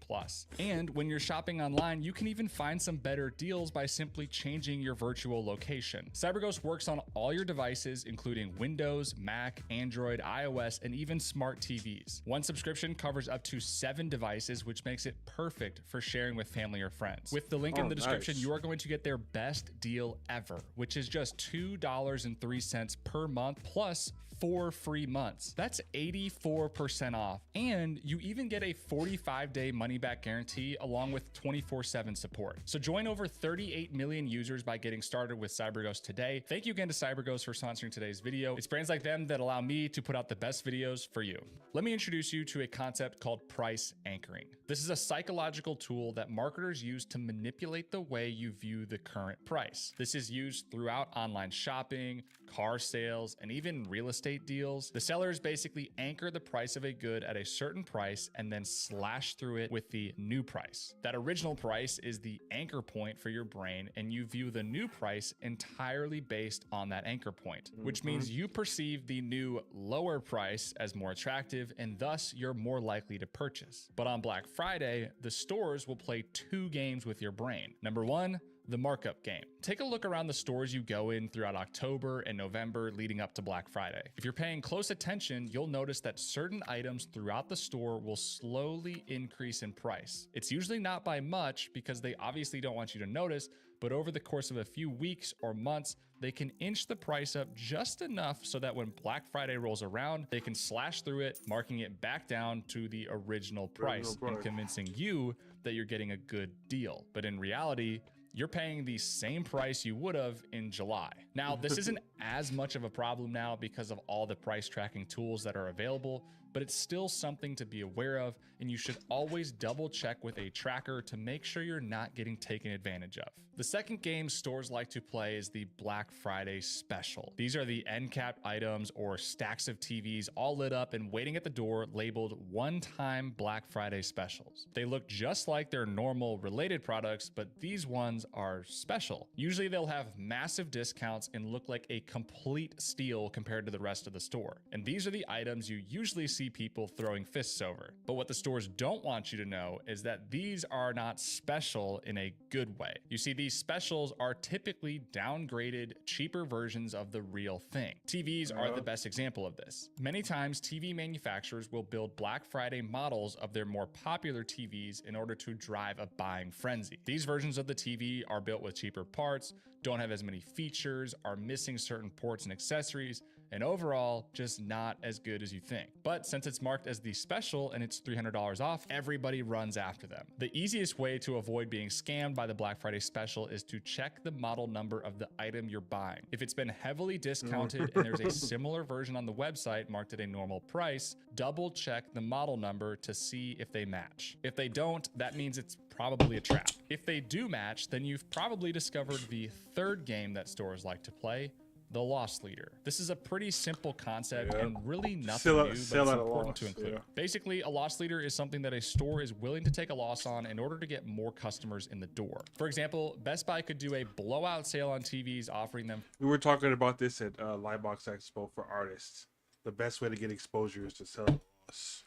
And when you're shopping online, you can even find some better deals by simply changing your virtual location. CyberGhost works on all your devices, including Windows, Mac, Android, iOS, and even smart TVs. One subscription covers up to 7 devices, which makes it perfect for sharing with family or friends. With the link in the description, nice. you are going to get their best deal ever, which is just $2.03 per month plus 4 free months. That's 84% off. And you even get a 45-day money-back guarantee along with 24/7 support. So join over 38 million users by getting started with CyberGhost today. Thank you again to CyberGhost for sponsoring today's video. It's brands like them that allow me to put out the best videos for you. Let me introduce you to a concept called price anchoring. This is a psychological tool that marketers use to manipulate the way you view the current price. This is used throughout online shopping, car sales, and even real estate deals. The sellers basically anchor the price of a good at a certain price and then slash through it with the new price. That original price is the anchor point for your brain, and you view the new price entirely based on that anchor point, which means you perceive the new lower price as more attractive, and thus you're more likely to purchase. But on Black Friday, the stores will play 2 games with your brain. Number 1, the markup game. Take a look around the stores you go in throughout October and November leading up to Black Friday. If you're paying close attention, you'll notice that certain items throughout the store will slowly increase in price. It's usually not by much because they obviously don't want you to notice, but over the course of a few weeks or months, they can inch the price up just enough so that when Black Friday rolls around, they can slash through it, marking it back down to the original price and convincing you that you're getting a good deal. But in reality, you're paying the same price you would have in July. Now, this isn't as much of a problem now because of all the price tracking tools that are available, but it's still something to be aware of, and you should always double check with a tracker to make sure you're not getting taken advantage of. The second game stores like to play is the Black Friday special. These are the end cap items or stacks of TVs all lit up and waiting at the door labeled one-time Black Friday specials. They look just like their normal related products, but these ones are special. Usually they'll have massive discounts and look like a complete steal compared to the rest of the store. And these are the items you usually see people throwing fists over. But what the stores don't want you to know is that these are not special in a good way. You see, these specials are typically downgraded, cheaper versions of the real thing. TVs are the best example of this. Many times, TV manufacturers will build Black Friday models of their more popular TVs in order to drive a buying frenzy. These versions of the TV are built with cheaper parts, don't have as many features, are missing certain ports and accessories, and overall, just not as good as you think. But since it's marked as the special and it's $300 off, everybody runs after them. The easiest way to avoid being scammed by the Black Friday special is to check the model number of the item you're buying. If it's been heavily discounted and there's a similar version on the website marked at a normal price, double check the model number to see if they match. If they don't, that means it's probably a trap. If they do match, then you've probably discovered the third game that stores like to play, the loss leader. This is a pretty simple concept and really nothing new, but it's important to include. Basically, a loss leader is something that a store is willing to take a loss on in order to get more customers in the door. For example, Best Buy could do a blowout sale on TVs, offering them. We were talking about this at Lightbox Expo for artists. The best way to get exposure is to sell a loss.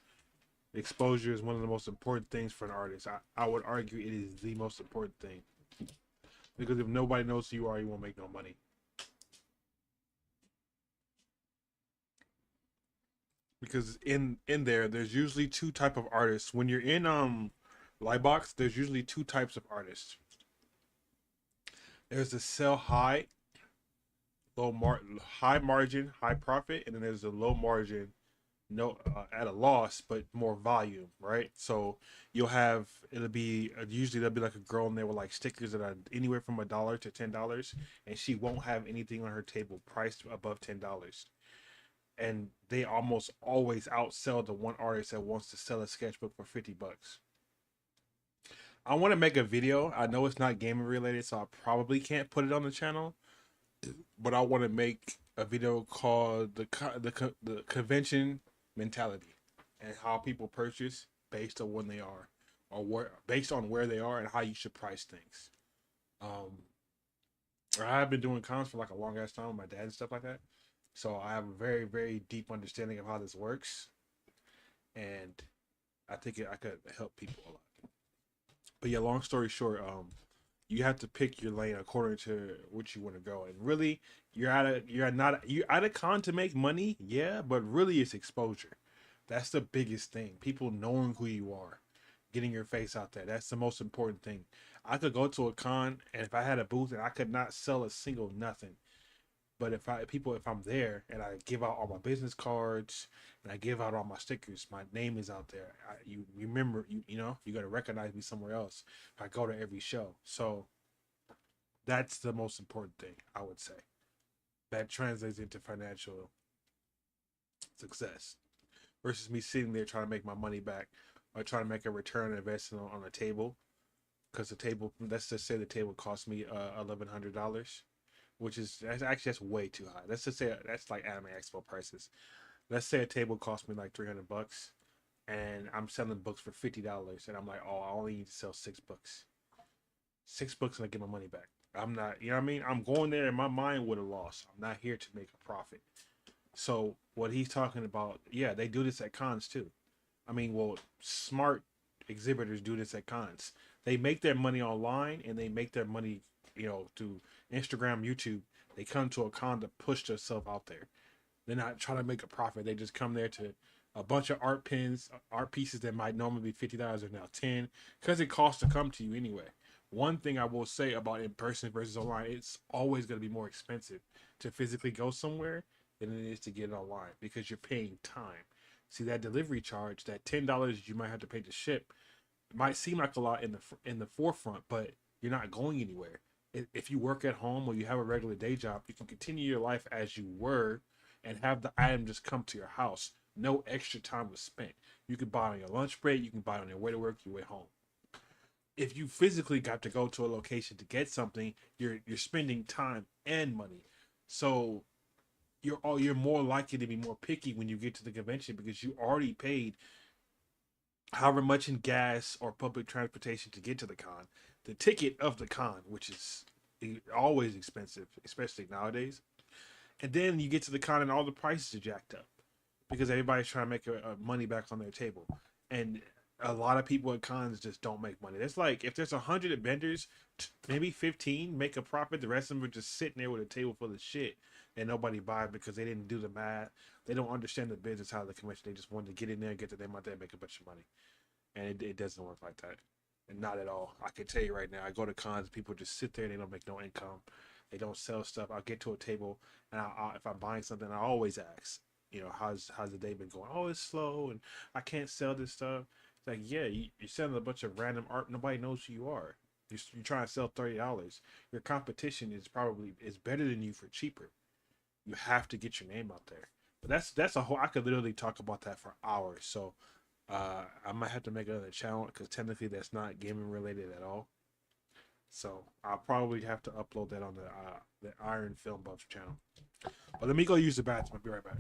Exposure is one of the most important things for an artist. I would argue it is the most important thing. Because if nobody knows who you are, you won't make no money. Because in there, there's usually two type of artists. When you're in Lightbox, there's usually two types of artists. There's the sell high, high margin, high profit, and then there's the low margin, at a loss, but more volume, right? So you'll have, it'll be usually there'll be like a girl in there with like stickers that are anywhere from $1 to $10, and she won't have anything on her table priced above $10. And they almost always outsell the one artist that wants to sell a sketchbook for $50. I want to make a video. I know it's not gaming related, so I probably can't put it on the channel, but I want to make a video called the convention mentality and how people purchase based on when they are, or based on where they are, and how you should price things. I've been doing cons for like a long ass time with my dad and stuff like that. So I have a very, very deep understanding of how this works, and I think I could help people a lot. But yeah, long story short, you have to pick your lane according to which you want to go. And really, you're at a con to make money, yeah, but really it's exposure. That's the biggest thing. People knowing who you are, getting your face out there. That's the most important thing. I could go to a con, and if I had a booth and I could not sell a single nothing. But if I'm there and I give out all my business cards and I give out all my stickers, my name is out there. You remember, you know, you got to recognize me somewhere else if I go to every show. So that's the most important thing, I would say. That translates into financial success versus me sitting there trying to make my money back or trying to make a return on investment on a table. Because the table, let's just say the table cost me $1,100. Which is that's way too high. Let's just say that's like Anime Expo prices. Let's say a table cost me like $300, and I'm selling books for $50, and I'm like, oh, I only need to sell 6 books. 6 books, and I get my money back. I'm not, you know what I mean? I'm going there in my mind with a loss. I'm not here to make a profit. So what he's talking about, yeah, they do this at cons too. I mean, well, smart exhibitors do this at cons. They make their money online, and they make their money, you know, through Instagram, YouTube. They come to a con to push themselves out there. They're not trying to make a profit. They just come there to a bunch of art pins, art pieces that might normally be $50 are now $10, because it costs to come to you anyway. One thing I will say about in person versus online, it's always going to be more expensive to physically go somewhere than it is to get it online, because you're paying time. See, that delivery charge, that $10 you might have to pay to ship, might seem like a lot in the forefront, but you're not going anywhere. If you work at home or you have a regular day job, you can continue your life as you were and have the item just come to your house. No extra time was spent. You can buy it on your lunch break, you can buy it on your way to work, your way home. If you physically got to go to a location to get something, you're spending time and money. So you're more likely to be more picky when you get to the convention because you already paid however much in gas or public transportation to get to the con, the ticket of the con, which is always expensive, especially nowadays. And then you get to the con and all the prices are jacked up because everybody's trying to make money back on their table. And a lot of people at cons just don't make money. It's like if there's 100 vendors, maybe 15 make a profit. The rest of them are just sitting there with a table full of shit and nobody buys because they didn't do the math. They don't understand the business how the convention. They just wanted to get in there and get the name out there and make a bunch of money. And it doesn't work like that. And not at all. I can tell you right now, I go to cons, people just sit there and they don't make no income. They don't sell stuff. I'll get to a table and if I'm buying something, I always ask, how's the day been going? Oh, it's slow and I can't sell this stuff. It's like, yeah, you're selling a bunch of random art. Nobody knows who you are. You're trying to sell $30. Your competition is better than you for cheaper. You have to get your name out there. But that's a whole. I could literally talk about that for hours. So I might have to make another channel because technically that's not gaming related at all. So I'll probably have to upload that on the Iron Film Buffs channel. But let me go use the bathroom. I'll be right back.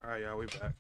All right, y'all, we back.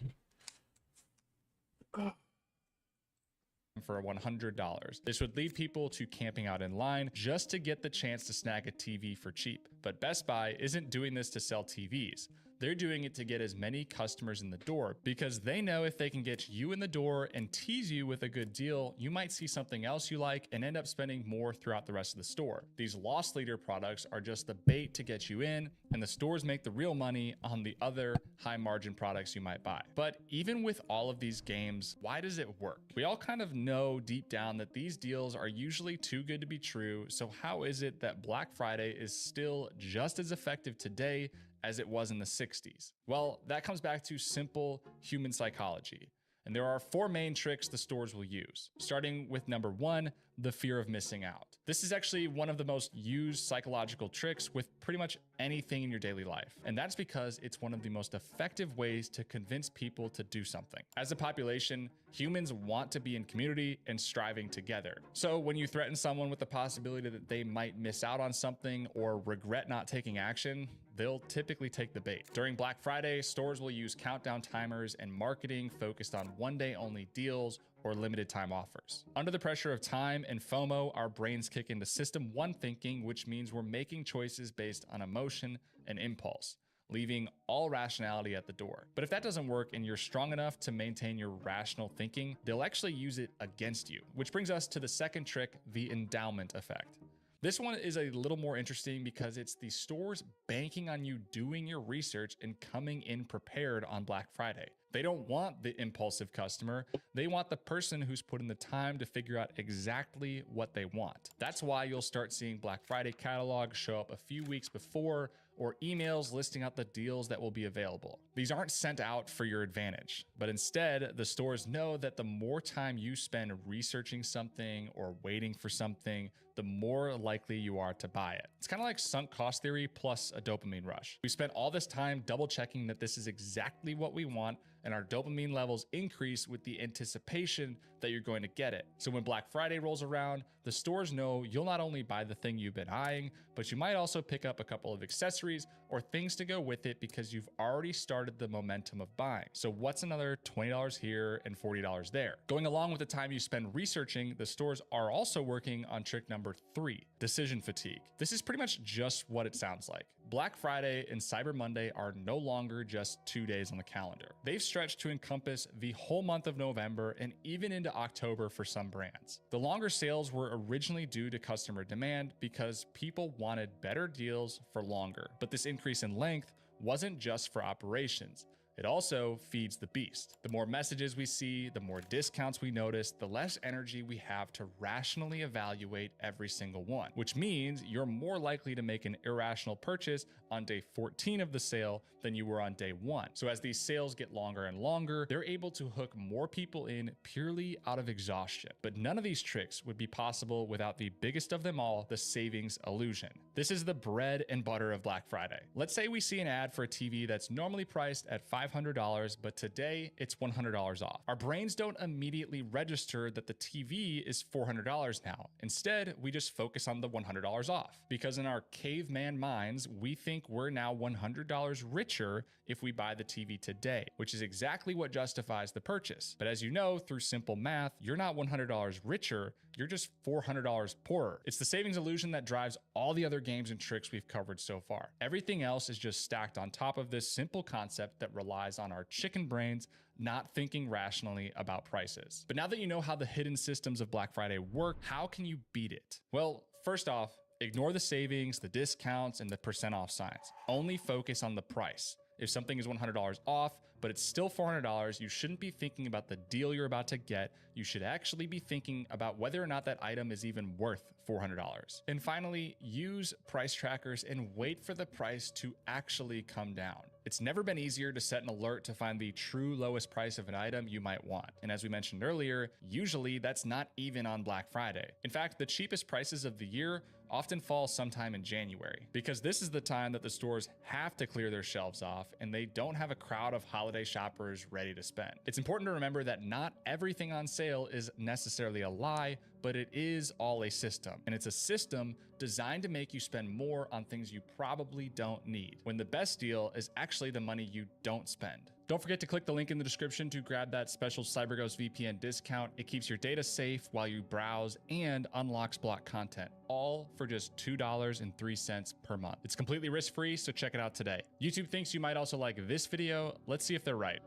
For $100. This would lead people to camping out in line just to get the chance to snag a TV for cheap. But Best Buy isn't doing this to sell TVs. They're doing it to get as many customers in the door because they know if they can get you in the door and tease you with a good deal, you might see something else you like and end up spending more throughout the rest of the store. These loss leader products are just the bait to get you in, and the stores make the real money on the other high margin products you might buy. But even with all of these games, why does it work? We all kind of know deep down that these deals are usually too good to be true, so how is it that Black Friday is still just as effective today as it was in the 60s? Well, that comes back to simple human psychology. And there are 4 main tricks the stores will use, starting with number 1, the fear of missing out. This is actually one of the most used psychological tricks with pretty much anything in your daily life. And that's because it's one of the most effective ways to convince people to do something. As a population, humans want to be in community and striving together. So when you threaten someone with the possibility that they might miss out on something or regret not taking action, they'll typically take the bait. During Black Friday, stores will use countdown timers and marketing focused on one-day only deals or limited time offers. Under the pressure of time and FOMO, our brains kick into system 1 thinking, which means we're making choices based on emotion and impulse, leaving all rationality at the door. But if that doesn't work and you're strong enough to maintain your rational thinking, they'll actually use it against you. Which brings us to the second trick, the endowment effect. This one is a little more interesting because it's the stores banking on you doing your research and coming in prepared on Black Friday. They don't want the impulsive customer. They want the person who's put in the time to figure out exactly what they want. That's why you'll start seeing Black Friday catalogs show up a few weeks before, or emails listing out the deals that will be available. These aren't sent out for your advantage, but instead, the stores know that the more time you spend researching something or waiting for something, the more likely you are to buy it. It's kind of like sunk cost theory plus a dopamine rush. We spent all this time double checking that this is exactly what we want, and our dopamine levels increase with the anticipation that you're going to get it. So when Black Friday rolls around, the stores know you'll not only buy the thing you've been eyeing, but you might also pick up a couple of accessories or things to go with it because you've already started the momentum of buying. So what's another $20 here and $40 there? Going along with the time you spend researching, the stores are also working on trick number 3, decision fatigue. This is pretty much just what it sounds like. Black Friday and Cyber Monday are no longer just 2 days on the calendar. They've stretched to encompass the whole month of November and even into October for some brands. The longer sales were originally due to customer demand because people wanted better deals for longer. But this increase in length wasn't just for operations. It also feeds the beast. The more messages we see, the more discounts we notice, the less energy we have to rationally evaluate every single one, which means you're more likely to make an irrational purchase on day 14 of the sale than you were on day 1. So as these sales get longer and longer, they're able to hook more people in purely out of exhaustion. But none of these tricks would be possible without the biggest of them all, the savings illusion. This is the bread and butter of Black Friday. Let's say we see an ad for a TV that's normally priced at $500, but today it's $100 off. Our brains don't immediately register that the TV is $400 now. Instead, we just focus on the $100 off, because in our caveman minds, we think we're now $100 richer if we buy the TV today, which is exactly what justifies the purchase. But as you know, through simple math, you're not $100 richer, you're just $400 poorer. It's the savings illusion that drives all the other games and tricks we've covered so far. Everything else is just stacked on top of this simple concept that relies on our chicken brains not thinking rationally about prices. But now that you know how the hidden systems of Black Friday work, how can you beat it? Well, first off, ignore the savings, the discounts, and the percent off signs. Only focus on the price. If something is $100 off, but it's still $400, you shouldn't be thinking about the deal you're about to get. You should actually be thinking about whether or not that item is even worth $400. And finally, use price trackers and wait for the price to actually come down. It's never been easier to set an alert to find the true lowest price of an item you might want. And as we mentioned earlier, usually that's not even on Black Friday. In fact, the cheapest prices of the year often fall sometime in January, because this is the time that the stores have to clear their shelves off and they don't have a crowd of holiday shoppers ready to spend. It's important to remember that not everything on sale is necessarily a lie, but it is all a system. And it's a system designed to make you spend more on things you probably don't need, when the best deal is actually the money you don't spend. Don't forget to click the link in the description to grab that special CyberGhost VPN discount. It keeps your data safe while you browse and unlocks block content, all for just $2.03 per month. It's completely risk-free, so check it out today. YouTube thinks you might also like this video. Let's see if they're right.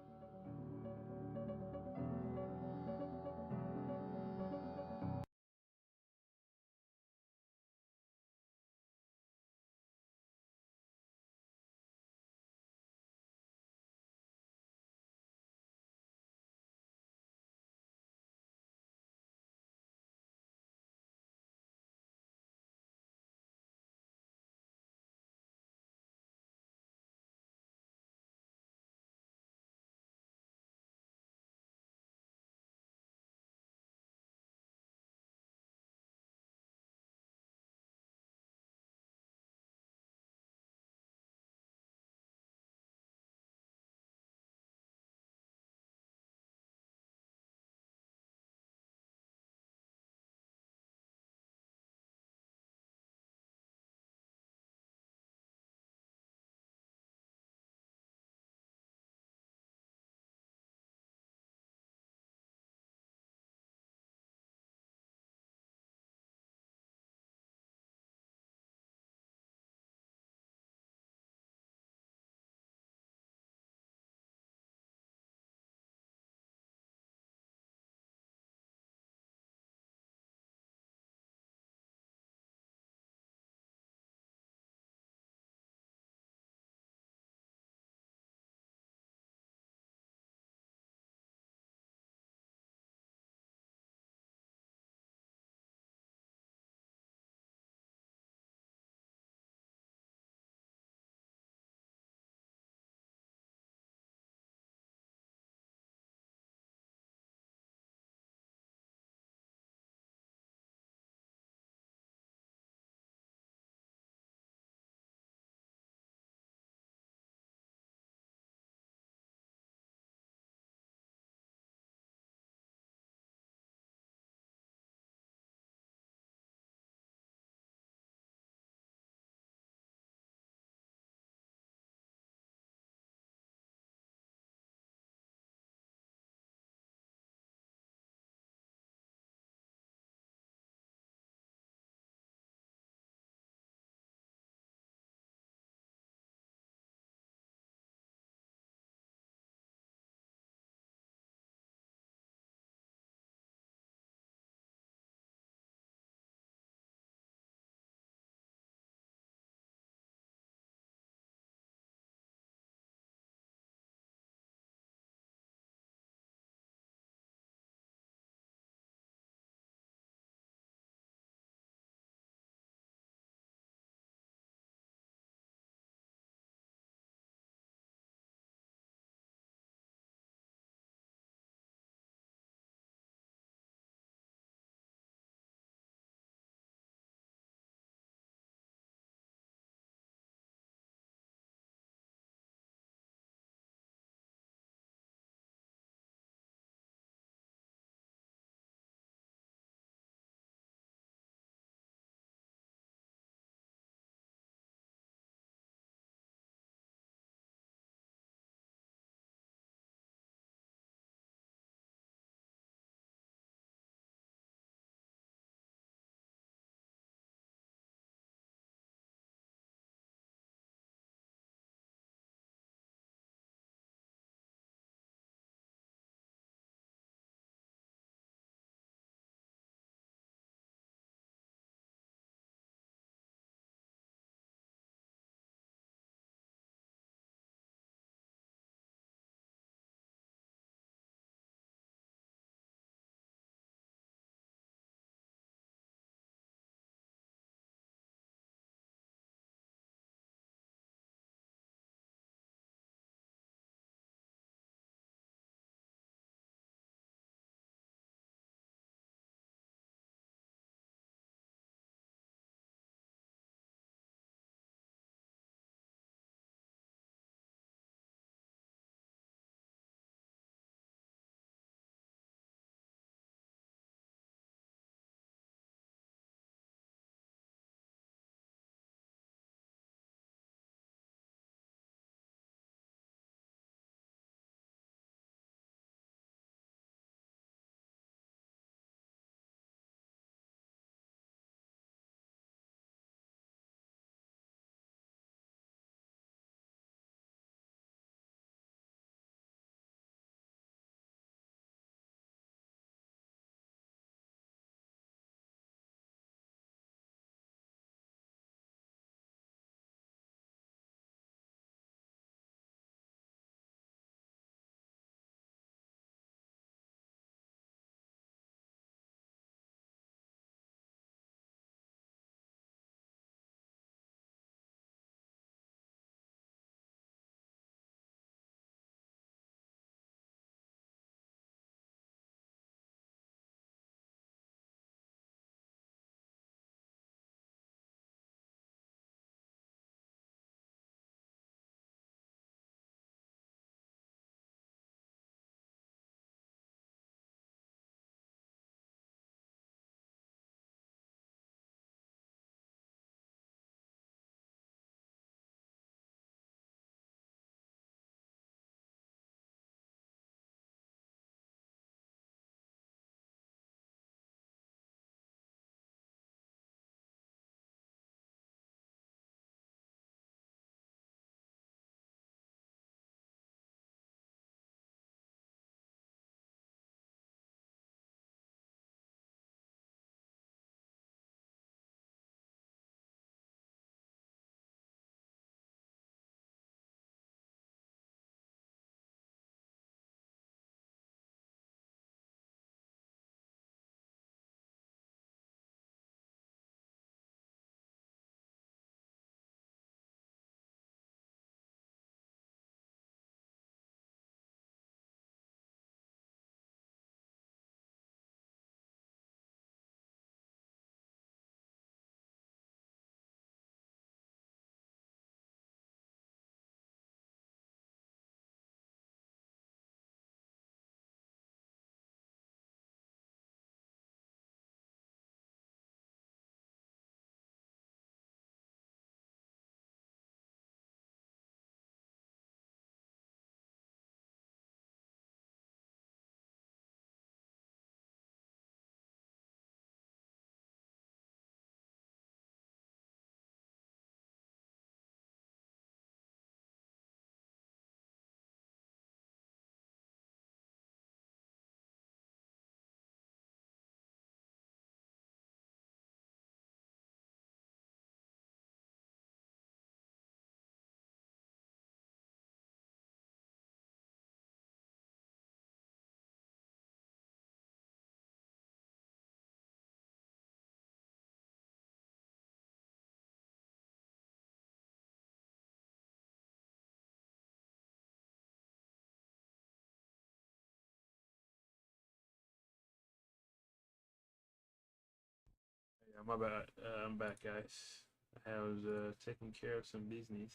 My bad. I'm back, guys. I was taking care of some business.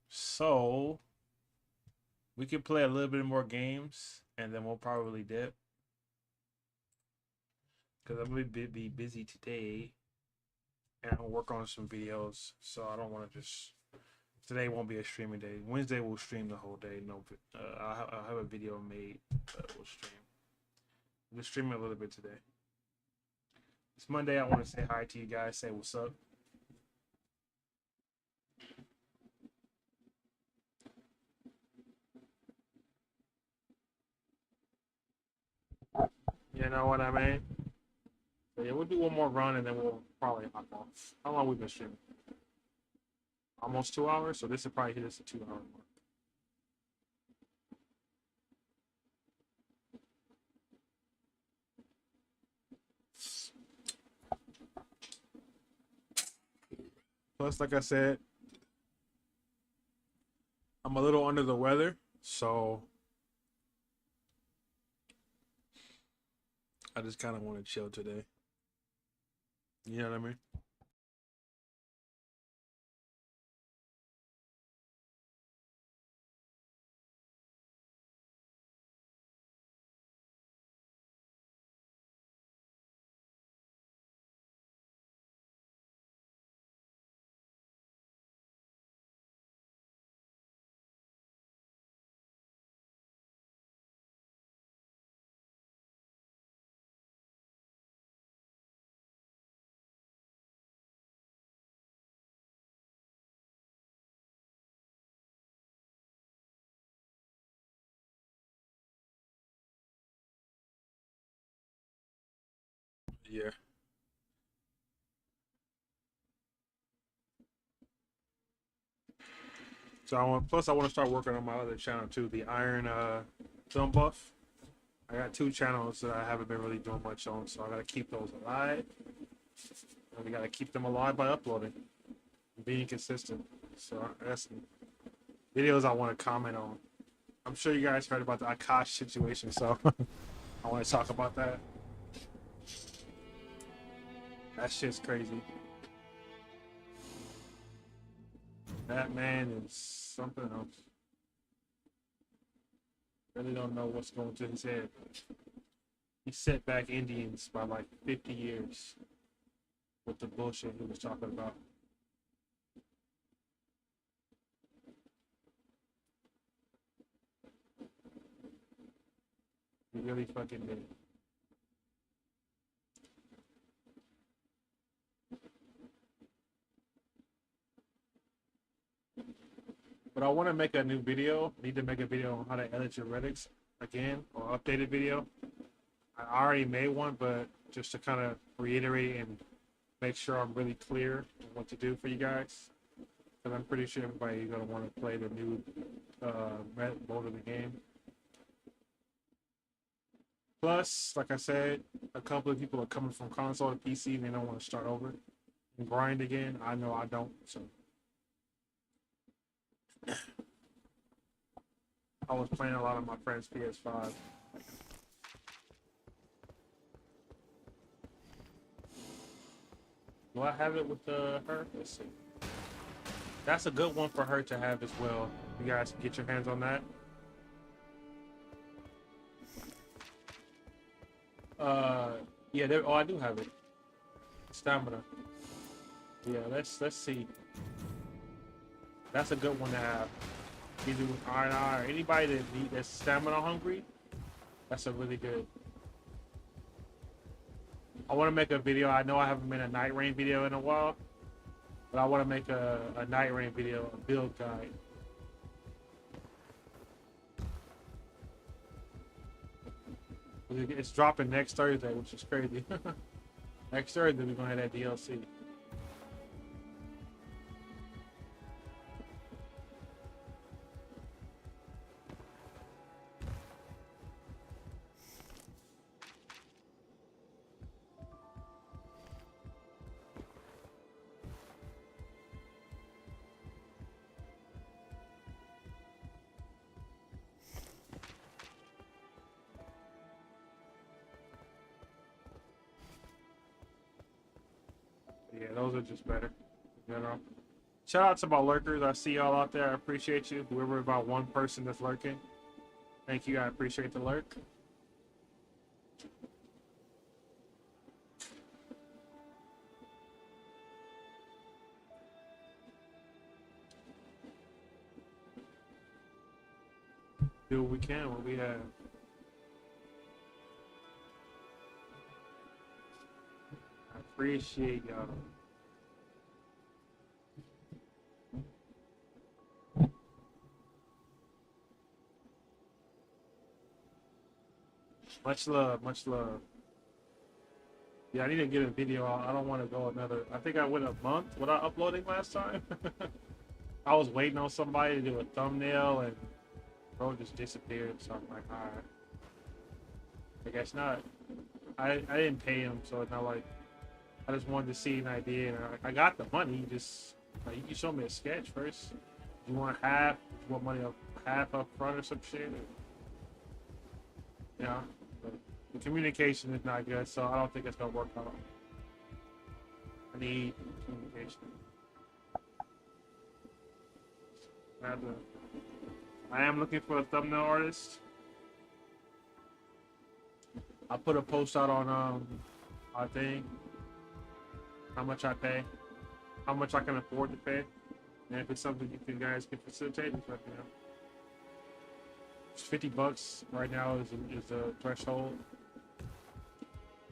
So we could play a little bit more games, and then we'll probably dip. Cause I'm gonna be busy today, and I'm gonna work on some videos. So I don't want to just. Today won't be a streaming day. Wednesday we'll stream the whole day. No, I'll have a video made. We'll stream. We'll stream a little bit today. It's Monday. I want to say hi to you guys. Say what's up. You know what I mean? So yeah, we'll do one more run and then we'll probably hop off. How long we been streaming? Almost 2 hours. So this will probably hit us a 2 hour mark. Plus, like I said, I'm a little under the weather, so I just kind of want to chill today. You know what I mean? Yeah. So I want to start working on my other channel too, the Iron Film Buff. I got 2 channels that I haven't been really doing much on, so I gotta keep those alive. And we gotta keep them alive by uploading, being consistent. So that's some videos I want to comment on. I'm sure you guys heard about the Akash situation, so I want to talk about that. That shit's crazy. That man is something else. Really don't know what's going through his head. He set back Indians by like 50 years with the bullshit he was talking about. He really fucking did. But I want to make a new video. I need to make a video on how to edit your Reddits again, or updated video. I already made one, but just to kind of reiterate and make sure I'm really clear on what to do for you guys. Because I'm pretty sure everybody's going to want to play the new mode of the game. Plus, like I said, a couple of people are coming from console to PC and they don't want to start over and grind again. I know I don't, so. I was playing a lot of my friends' PS5. Do I have it with her? Let's see. That's a good one for her to have as well. You guys can get your hands on that. Yeah, oh, I do have it. Stamina. Yeah, let's see. That's a good one to have. Either with R&R or anybody that's stamina hungry. That's a really good. I want to make a video. I know I haven't made a Nightreign video in a while, but I want to make a Nightreign video, a build guide. It's dropping next Thursday, which is crazy. Next Thursday we're gonna have that DLC. Yeah, those are just better. You know. Shout out to my lurkers. I see y'all out there. I appreciate you. Whoever about one person that's lurking. Thank you. I appreciate the lurk. Do what we can, what we have. I appreciate y'all. Much love, much love. Yeah, I need to get a video out. I don't want to go another. I think I went a month without uploading last time. I was waiting on somebody to do a thumbnail and bro just disappeared. So I'm like, alright. I guess not. I didn't pay him, so it's not like I just wanted to see an idea. And I got the money. Just like, you can show me a sketch first. You want half? You want money up half up front or some shit? Yeah. But the communication is not good, so I don't think it's gonna work out. I need communication. I am looking for a thumbnail artist. I put a post out on our thing. How much I pay, how much I can afford to pay, and if it's something you guys can facilitate, just let me know. It's $50 right now is the threshold.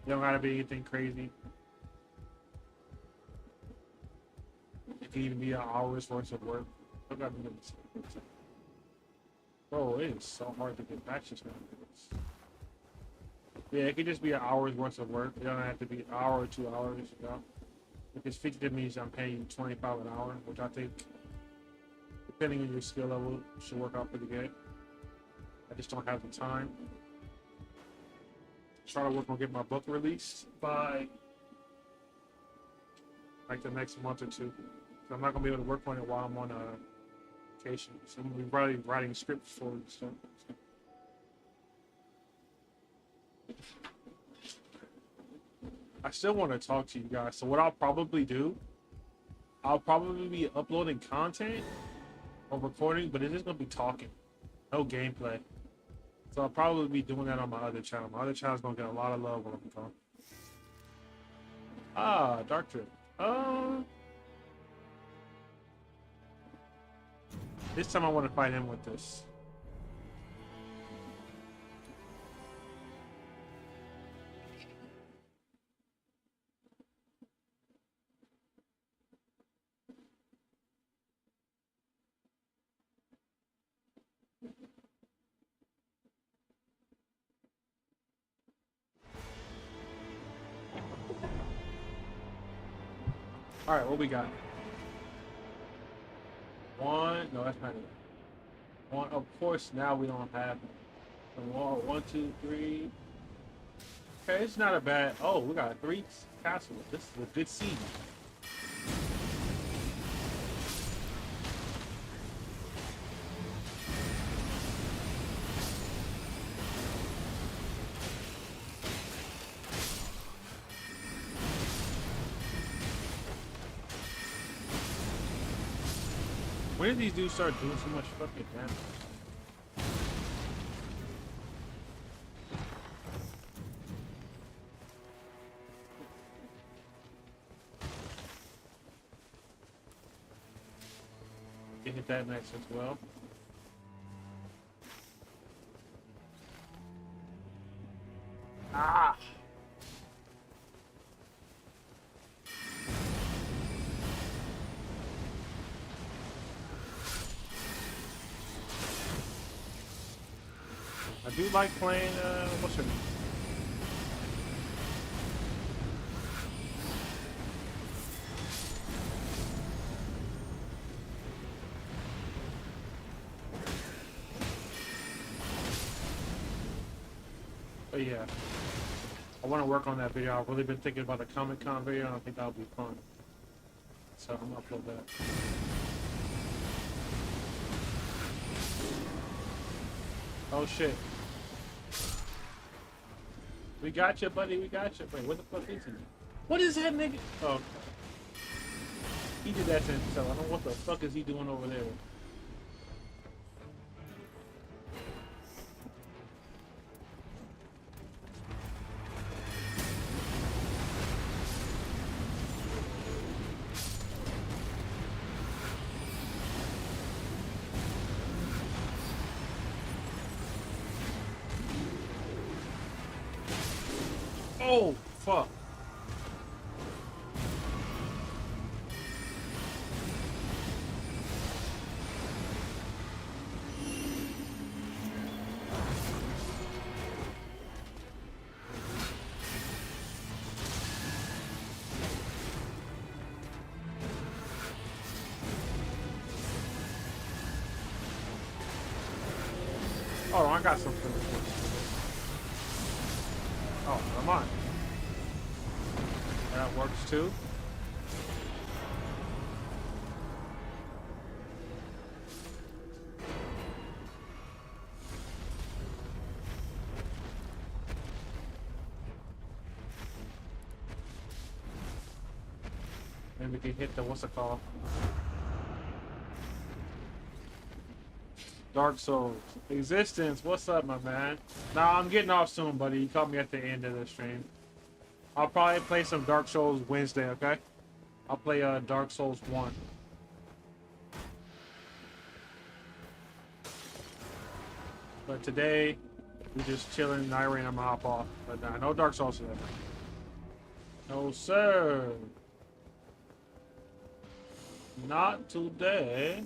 You don't gotta be anything crazy. It can even be an hour's worth of work. Bro, it is so hard to get matches now. Yeah, it could just be an hour's worth of work. It don't have to be an hour or 2 hours, you know. If it's 50, that means I'm paying you 25 an hour, which I think, depending on your skill level, should work out pretty good. I just don't have the time. Try to work on getting my book released by like the next month or two. So I'm not gonna be able to work on it while I'm on vacation. So I'm gonna be probably writing scripts for it and stuff. I still want to talk to you guys. So what I'll probably do, I'll probably be uploading content or recording, but it's just gonna be talking, no gameplay. So I'll probably be doing that on my other channel. My other channel's gonna get a lot of love when I'm talking. Ah, Dark Trip. This time I want to fight him with this. All right, what we got? One. No, that's not it. One. Of course, now we don't have the wall. 1, 2, 3. Okay, it's not a bad. Oh, we got 3 castles. This is a good siege. When did these dudes start doing so much fucking damage? You hit that next as well. Ah! I do like playing, what's her name? But yeah, I want to work on that video. I've really been thinking about the Comic-Con video, and I think that'll be fun. So I'm gonna upload that. Oh shit. We got you, buddy. We got you. Wait, what the fuck is he? What is that nigga? Oh, okay. He did that to himself. I don't know what the fuck is he doing over there. Oh, fuck. Oh, I got something. Oh, come on. That works too. Maybe we can hit the what's it called? Dark Souls. Existence, what's up, my man? Nah, I'm getting off soon, buddy. You caught me at the end of the stream. I'll probably play some Dark Souls Wednesday, okay? I'll play Dark Souls 1. But today, we're just chilling, Nightreign, I'm gonna hop off. But nah, no Dark Souls today. No, sir. Not today.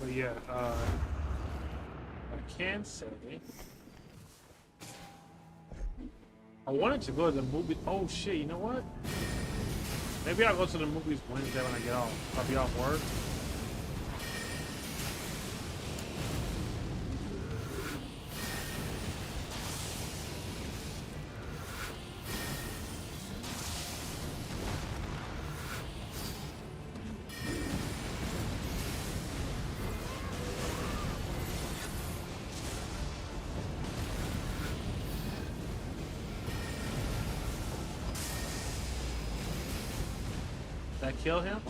But yeah, I can say I wanted to go to the movie. Oh shit! You know what? Maybe I'll go to the movies Wednesday when I get off. I'll be off work. Did I kill him?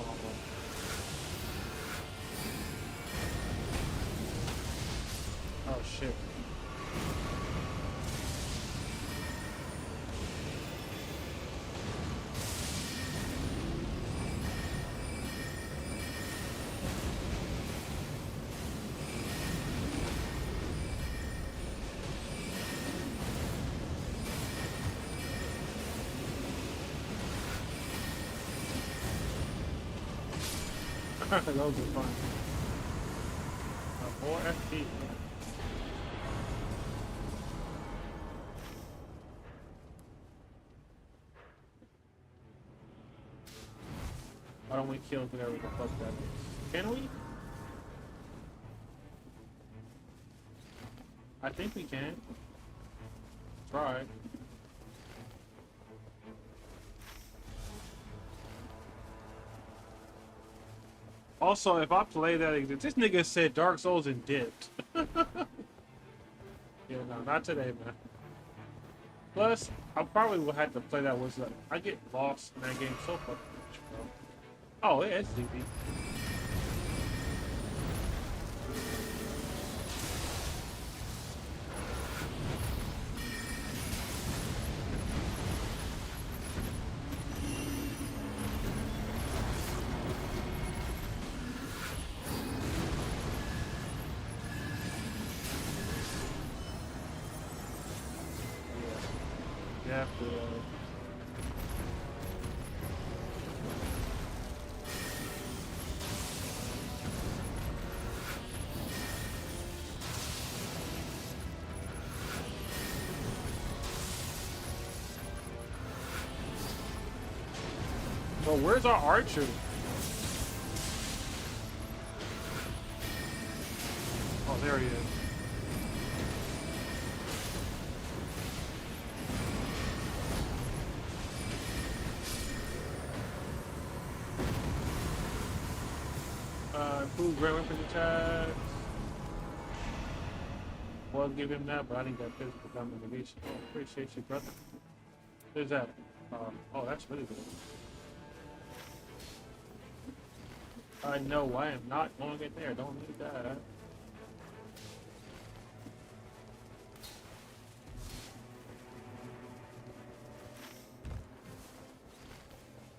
Oh shit. Those are fun. More FP. Why don't we kill whatever the fuck that is? Can we? I think we can. Try. Also, if I play that, this nigga said Dark Souls and dipped. Yeah, no, not today, man. Plus, I probably will have to play that with. I get lost in that game so fucking much, bro. Oh, yeah, it's easy. Bro, where's our archer? Oh, there he is. Ooh, great weapon attacks. Well, give him that, but I need that physical domination. Oh, appreciate you, brother. Where's that? Oh, that's really good. I know I am not going to get there. Don't need that.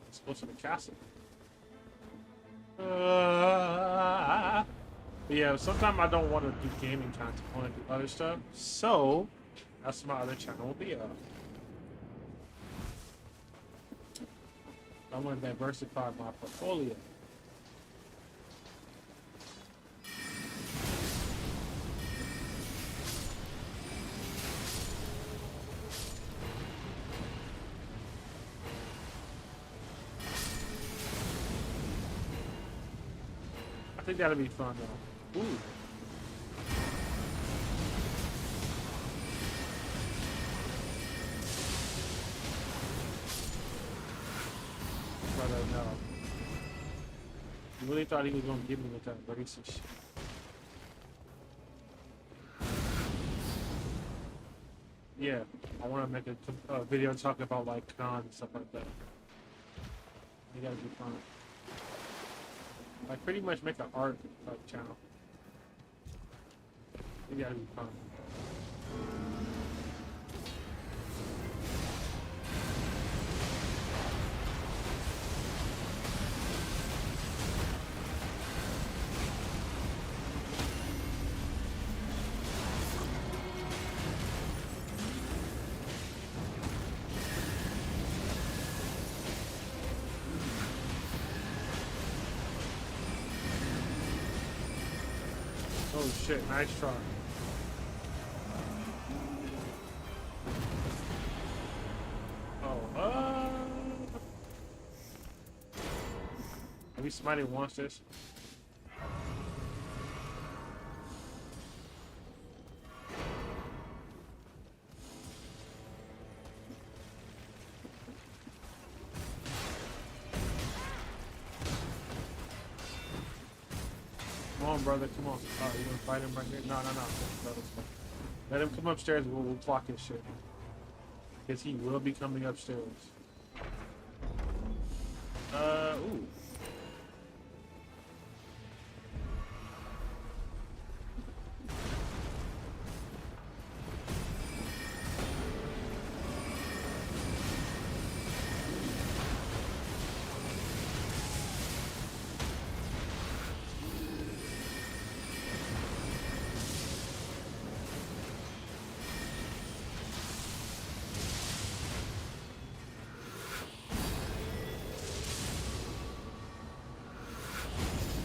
Let's go to the castle. But yeah, sometimes I don't want to do gaming content. I want to do other stuff. So, that's my other channel will be. I want to diversify my portfolio. I think that'll be fun though. Ooh. Brother, no. You really thought he was gonna give me with that racist shit. Yeah, I want to make a video talking about like con and stuff like that. You gotta be fun. Like pretty much make an art channel. You gotta be fun. Oh shit, nice try. Oh, maybe somebody wants this. Come on, brother, come on. Oh, you gonna fight him right here? No, brother. Let him come upstairs, we'll clock his shit. Because he will be coming upstairs. Ooh.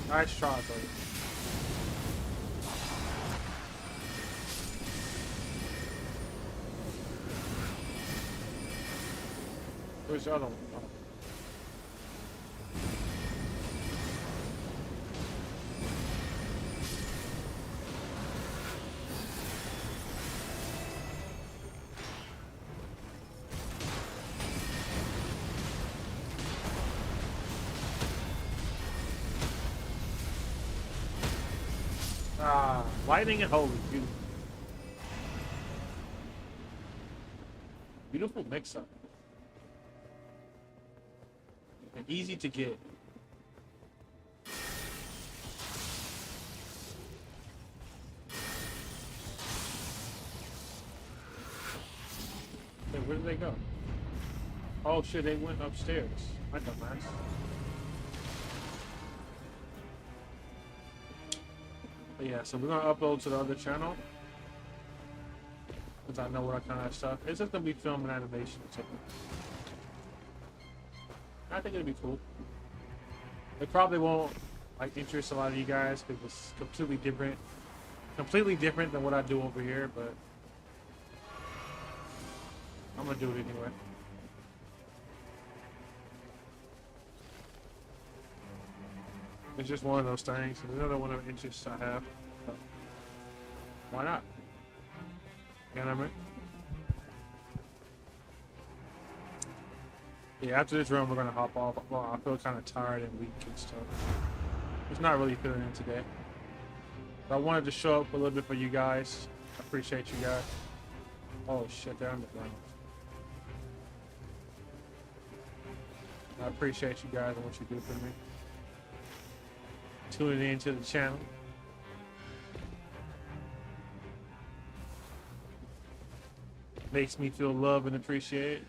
Nice shot, buddy. Where's the other one? Oh. Ah, lightning and holy, beautiful. Beautiful mix-up. And easy to get. Hey, where did they go? Oh shit, they went upstairs. My dumbass. But yeah, so we're gonna upload to the other channel. Because I know what kind of stuff. It's just gonna be film and animation or something. I think it'll be cool. It probably won't like interest a lot of you guys because it's completely different than what I do over here, but I'm gonna do it anyway. It's just one of those things. Another one of the interests I have. So why not? You know what I mean? Yeah, after this run, we're gonna hop off. Well, I feel kind of tired and weak and stuff. Just not really feeling it today. But I wanted to show up a little bit for you guys. I appreciate you guys. Oh shit, they're underground. I appreciate you guys and what you do for me. Tuning into the channel. Makes me feel loved and appreciated.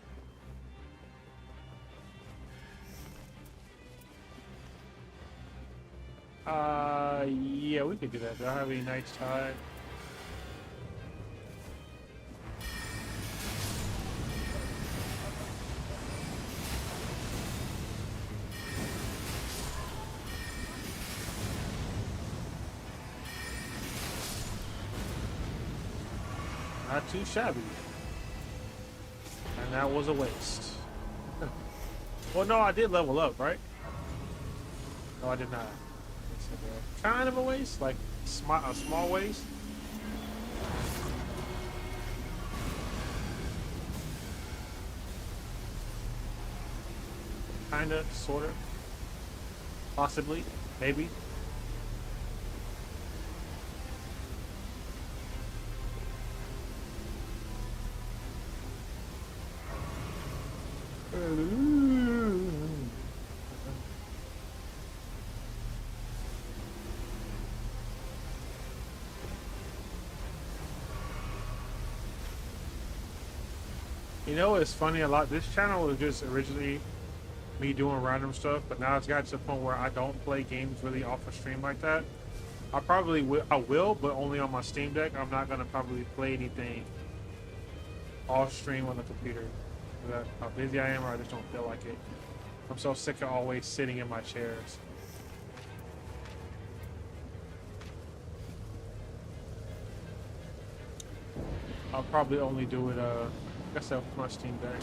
Yeah, we could do that. Do I have any nights tied? Not too shabby. And that was a waste. Well, no, I did level up, right? No, I did not. It's kind of a waste, like a small waste. Kinda, sorta, possibly, maybe. You know, it's funny a lot. This channel was just originally me doing random stuff, but now it's got to the point where I don't play games really off of stream like that. I probably will, but only on my Steam Deck. I'm not gonna probably play anything off stream on the computer. That's how busy I am, or I just don't feel like it. I'm so sick of always sitting in my chairs. I'll probably only do it, I guess with my Steam Deck.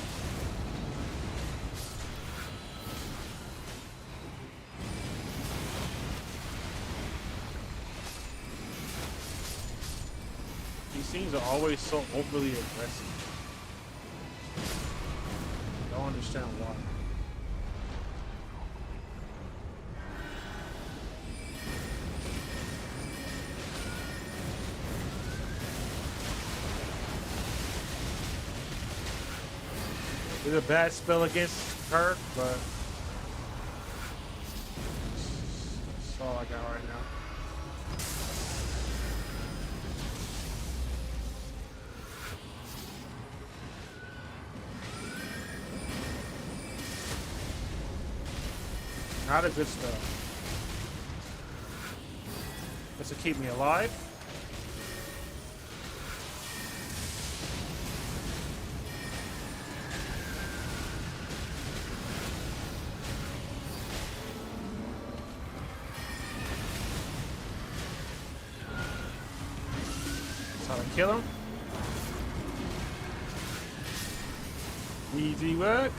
These scenes are always so overly aggressive. I don't understand why. It's a bad spell against her, but that's all I got right now. Not a good spell. This will keep me alive. That's how I kill him. Easy work.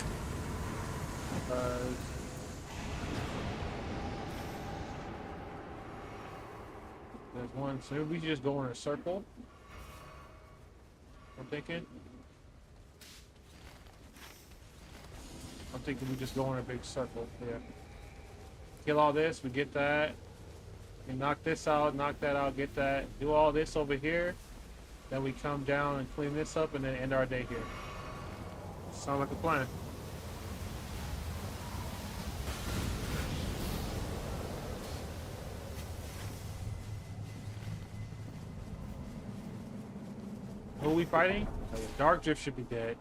There's one, so maybe we just go in a circle. I'm thinking we just go in a big circle. Yeah. Kill all this, we get that. We knock this out, knock that out, get that. Do all this over here. Then we come down and clean this up and then end our day here. Sound like a plan. Who are we fighting? Dark Drift should be dead.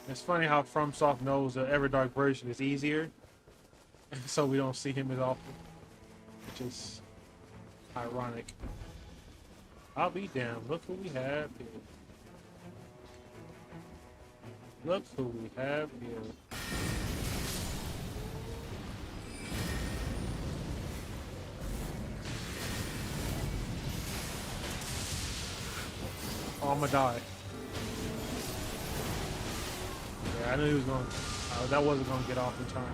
It's funny how FromSoft knows the Everdark version is easier, so we don't see him as often, which is ironic. I'll be damned. Look who we have here. Look who we have here. Oh, I'm gonna die. Yeah, I knew he was going. That wasn't gonna get off in time.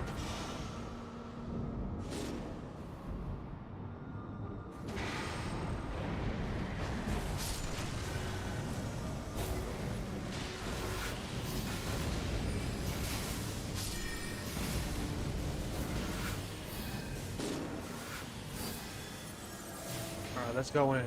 let's go in.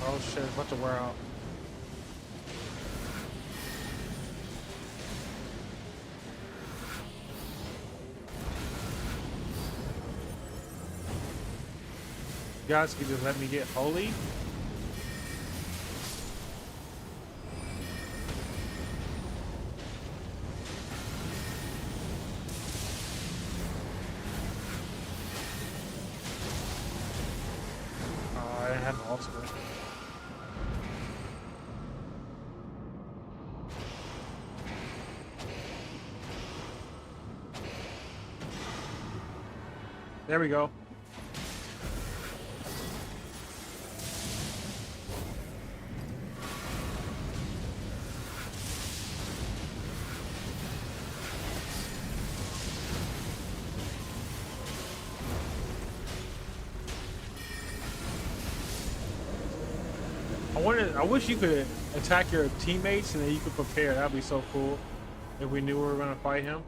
Oh shit, it's about to wear out. You guys can just let me get holy. I didn't have an ultimate. There we go. I wish you could attack your teammates and then you could prepare. That'd be so cool. If we knew we were gonna fight him.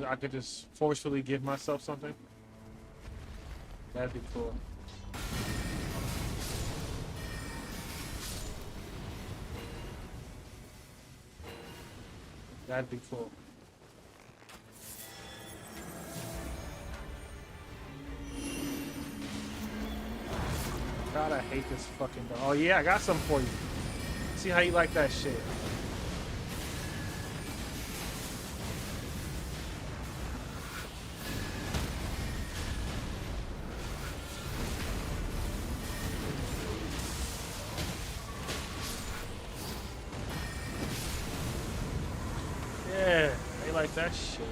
I could just forcefully give myself something. That'd be cool. That'd be cool. God, I hate this fucking dog. Oh yeah, I got something for you. See how you like that shit. Yeah, they like that shit.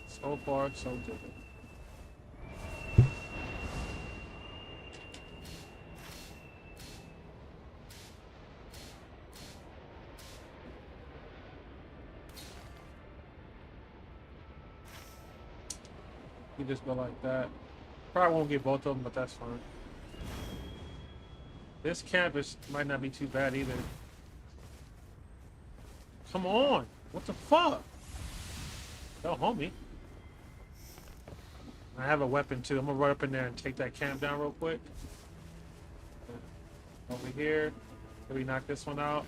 So far, so good. You just go like that. Probably won't get both of them, but that's fine. This camp might not be too bad either. Come on! What the fuck? No, homie. I have a weapon too. I'm gonna run up in there and take that camp down real quick. Over here. Can we knock this one out?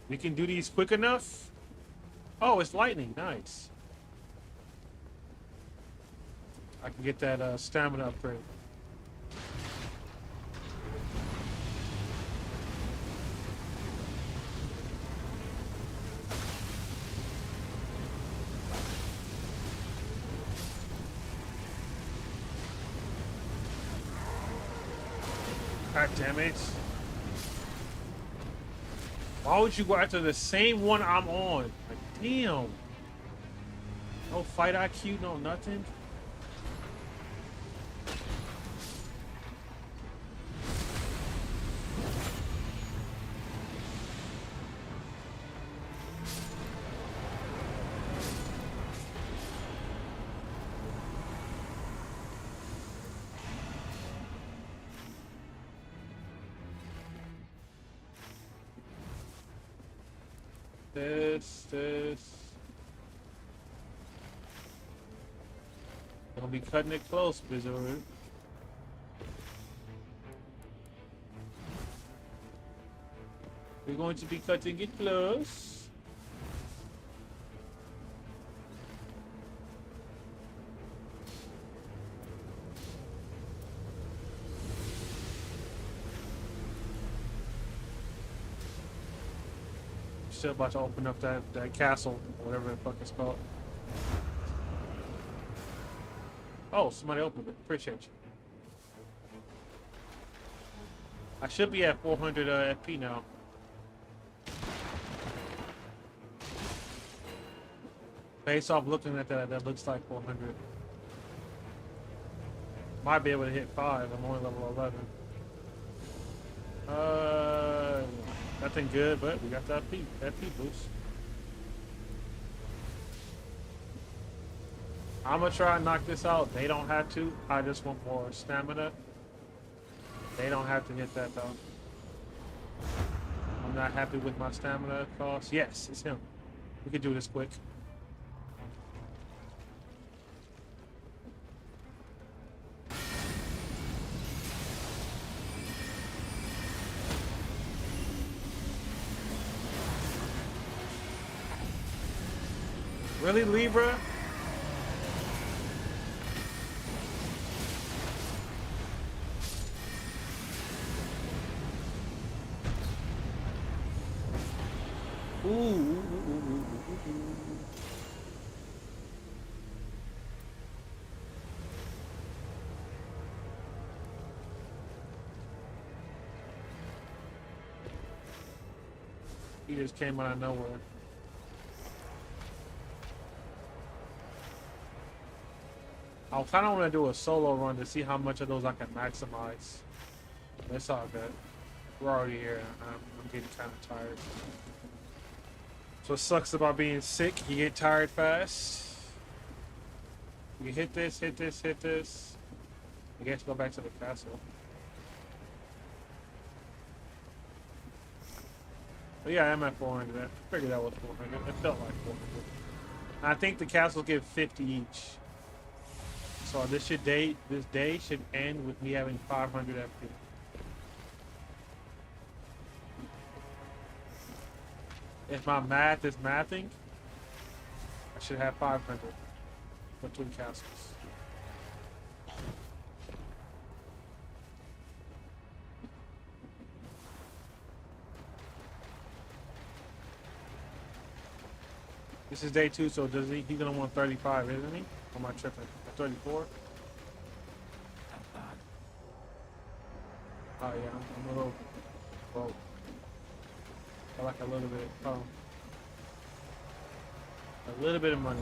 We can do these quick enough? Oh, it's lightning. Nice. I can get that stamina upgrade. God damn it. Why would you go after the same one I'm on? Like, damn. No fight IQ, no nothing. This. Gonna be cutting it close, Bizarro. We're going to be cutting it close. Still about to open up that castle, whatever the fuck it's called. Oh, somebody opened it. Appreciate you. I should be at 400 FP now. Based off looking at that looks like 400. Might be able to hit 5. I'm only level 11. Nothing good, but we got that P boost. I'm gonna try and knock this out. They don't have to. I just want more stamina. They don't have to hit that though. I'm not happy with my stamina cost. Yes, it's him. We can do this quick. Really, Libra? Ooh. He just came out of nowhere. I kind of want to do a solo run to see how much of those I can maximize. It's all good. We're already here. I'm getting kind of tired. So what sucks about being sick, you get tired fast. You hit this, hit this, hit this. I guess go back to the castle. But yeah, I'm at 400. I figured that was 400. It felt like 400. I think the castles give 50 each. So this day should end with me having 500 FP. If my math is mathing, I should have 500 between castles. This is day 2, so does he's gonna want 35, isn't he? Or am I tripping? 34? Oh yeah, I'm a little broke. I like a little bit. Oh. A little bit of money.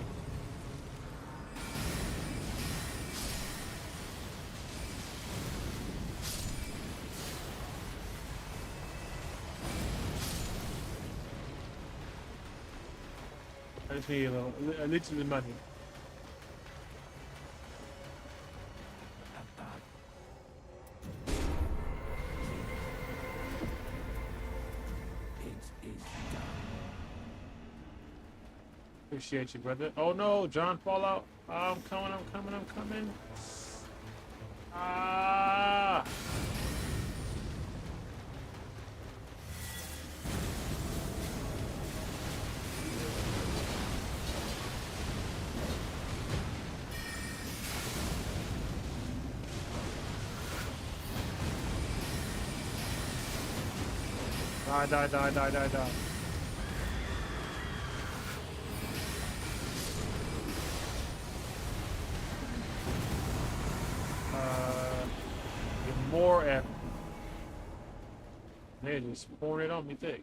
I just need a little money. Appreciate you, brother. Oh no, John Fallout. I'm coming. Ah! Die. More F. They just pouring it on me thick.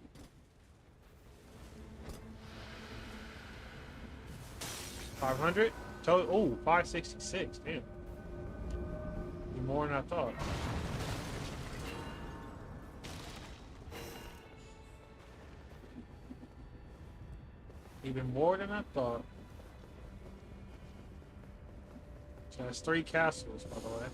$500? Oh, 566. Damn. More than I thought. Even more than I thought. So that's 3 castles, by the way.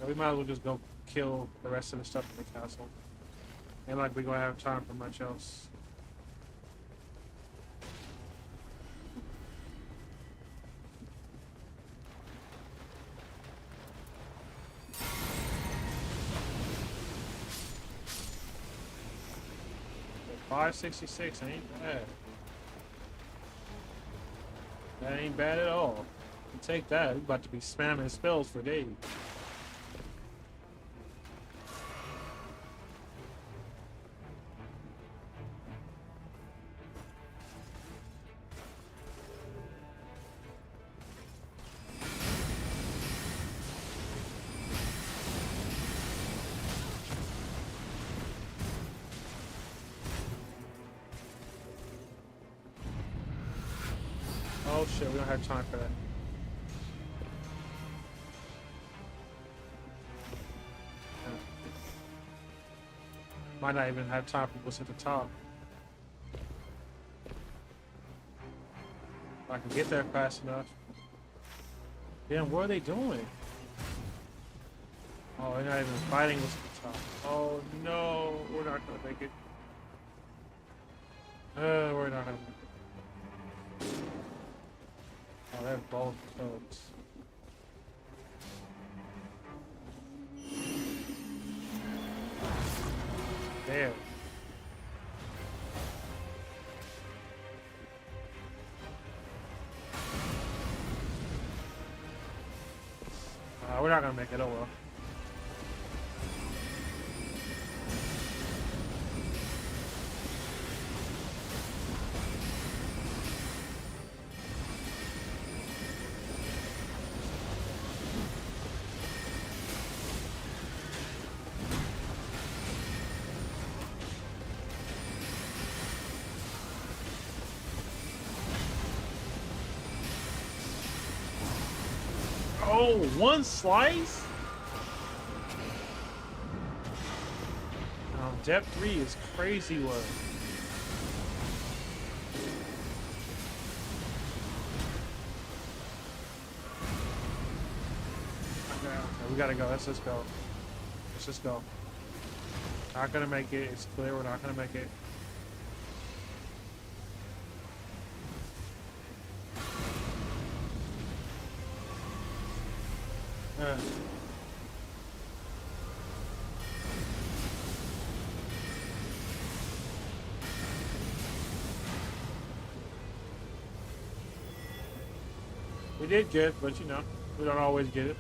We might as well just go kill the rest of the stuff in the castle. Ain't like we gonna have time for much else. $566 ain't bad. That ain't bad at all. You take that. We're about to be spamming spells for days. Oh shit, we don't have time for that. Might not even have time for what's at the top. If I can get there fast enough. Damn, what are they doing? Oh, they're not even fighting what's at the top. Oh no, we're not gonna make it. We're not gonna make it. Oh, they have both codes. There. We're not gonna make it, oh well. Oh, one slice? Depth 3 is crazy work. Okay, we gotta go. Let's just go. Let's just go. Not gonna make it. It's clear we're not gonna make it. We did good, but you know, we don't always get it.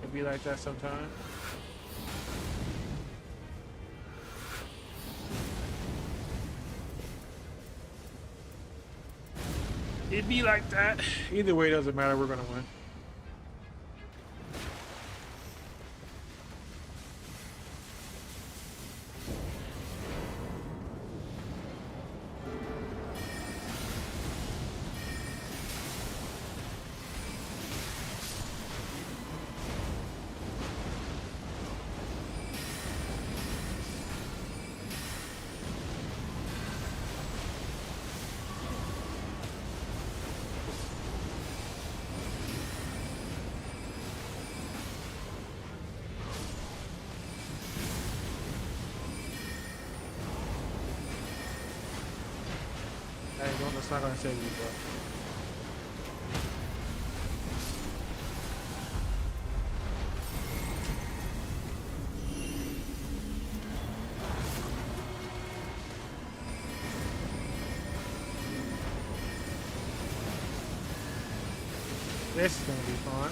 It'd be like that sometimes. It'd be like that. Either way, it doesn't matter. We're gonna win. Hey, that's not gonna save you, bro. This is gonna be fun.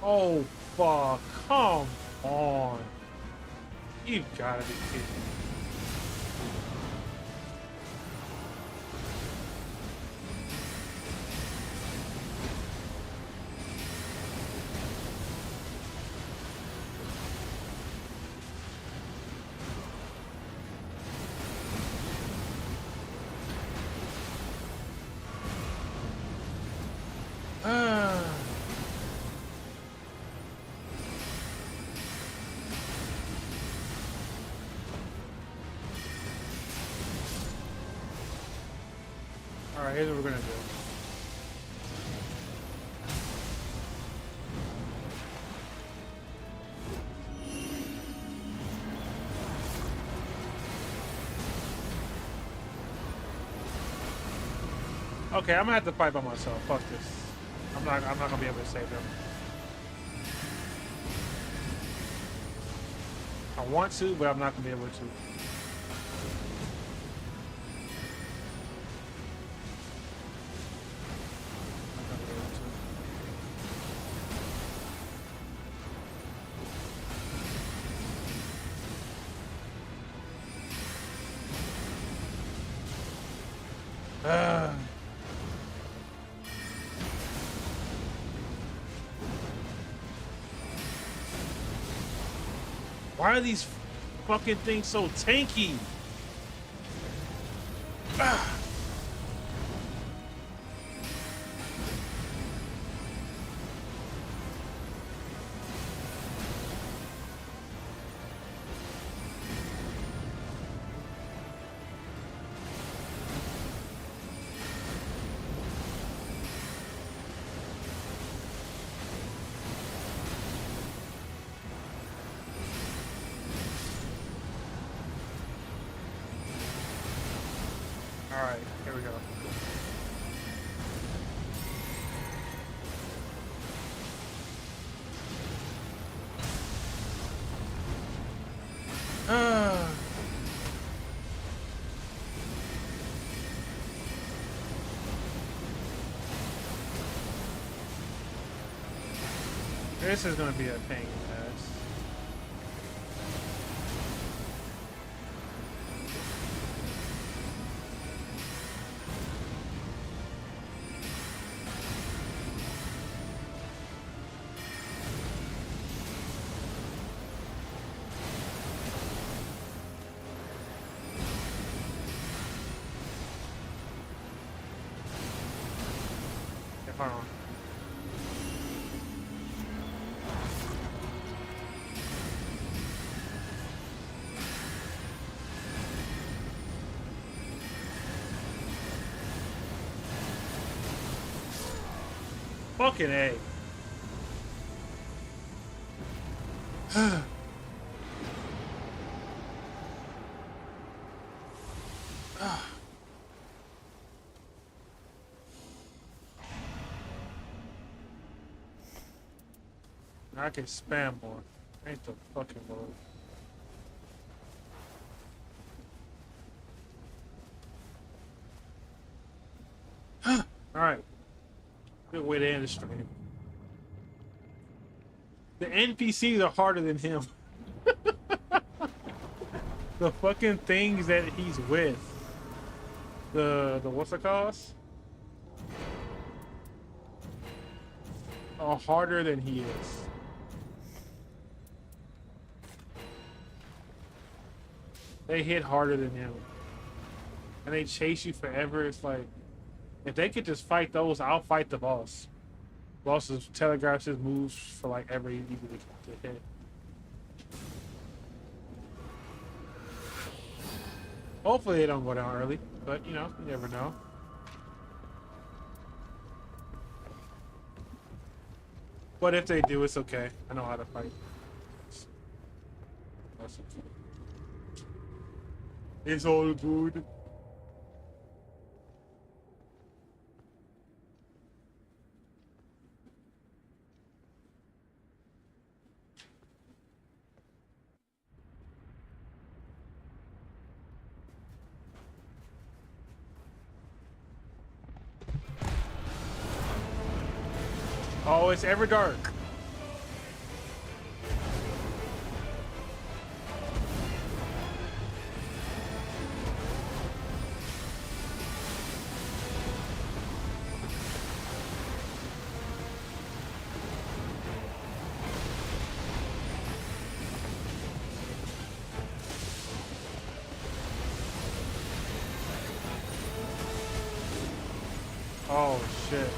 Oh, fuck. Come on. You gotta be kidding me. Alright, here's what we're gonna do. Okay, I'm gonna have to fight by myself. Fuck this. I'm not gonna be able to save them. I want to, but I'm not gonna be able to. Why are these fucking things so tanky? Ah. All right, here we go. This is gonna be a pain in the ass. Okay, hold on. Fucking A. I can spam more. Ain't the fucking word. Alright. Good way to end the stream. The NPCs are harder than him. The fucking things that he's with. The what's it called? Are harder than he is. They hit harder than him. And they chase you forever. It's like, if they could just fight those, I'll fight the boss. Boss telegraphs his moves for like every easy to hit. Hopefully they don't go down early, but you know, you never know. But if they do, it's okay. I know how to fight. It's all good. Oh, it's ever dark. Oh shit.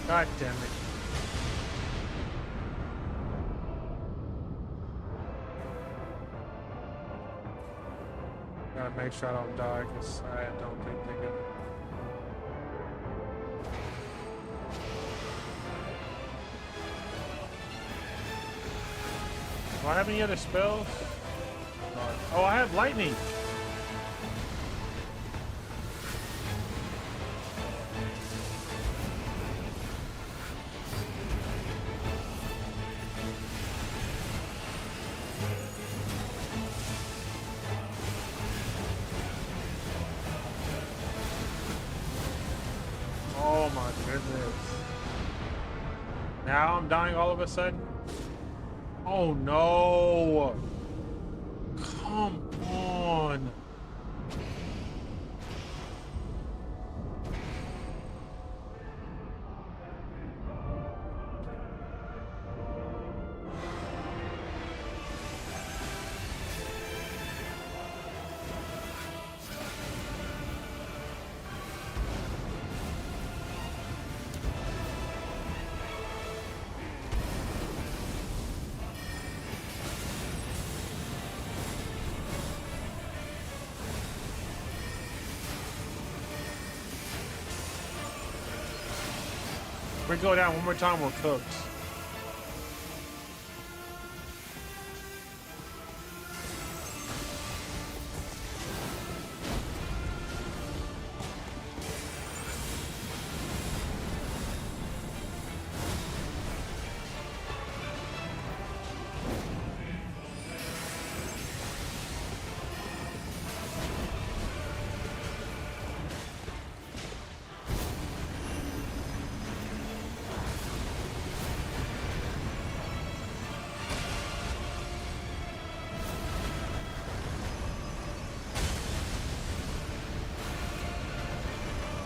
God damn it. Gotta make sure I don't die, because I don't think they can. Do I have any other spells? Oh, I have lightning. Oh my goodness. Now I'm dying all of a sudden? Oh no! Come on! If we go down one more time, we're cooked.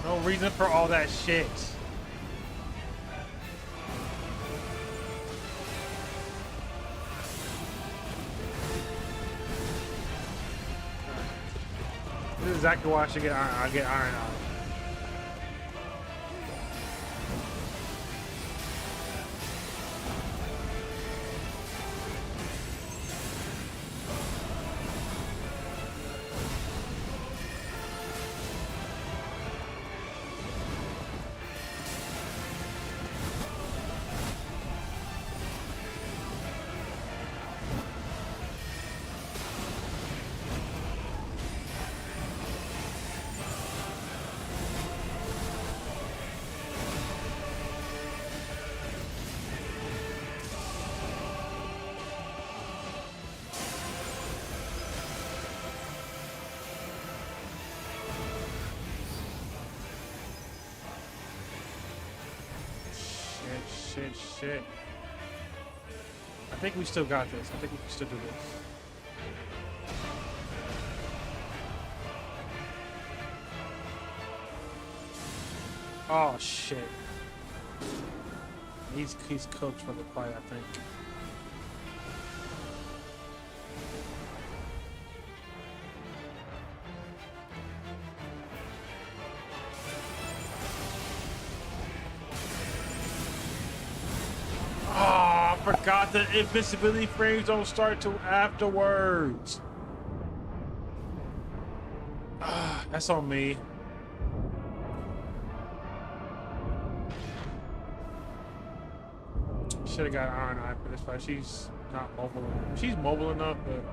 No reason for all that shit. This is exactly why I should get iron. I get iron out. Shit. I think we still got this. I think we can still do this. Oh shit. He's cooked for the fight, I think. Forgot that invincibility frames don't start till afterwards. That's on me. Should have got Iron Eye for this fight. She's not mobile enough. She's mobile enough, but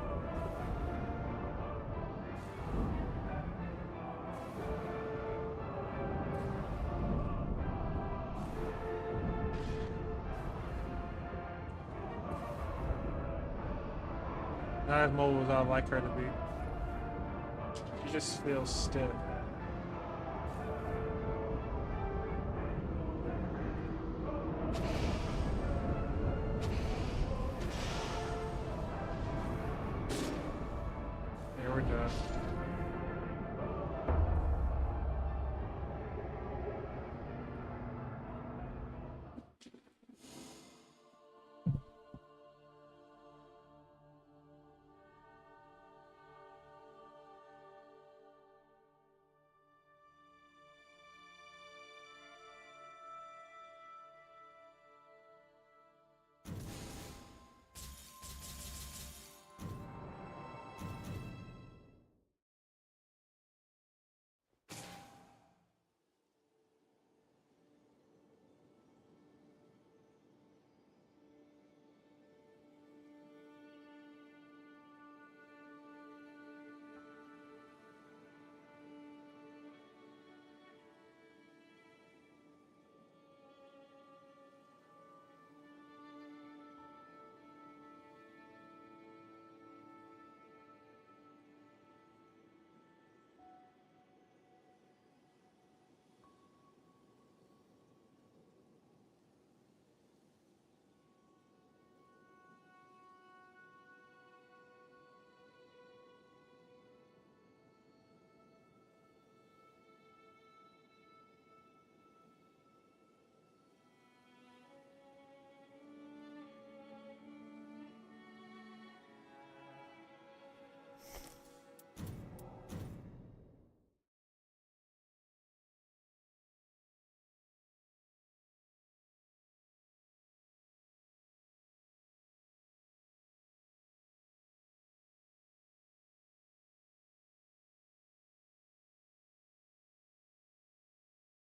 not as mobile as I'd like her to be. She just feels stiff. There we go.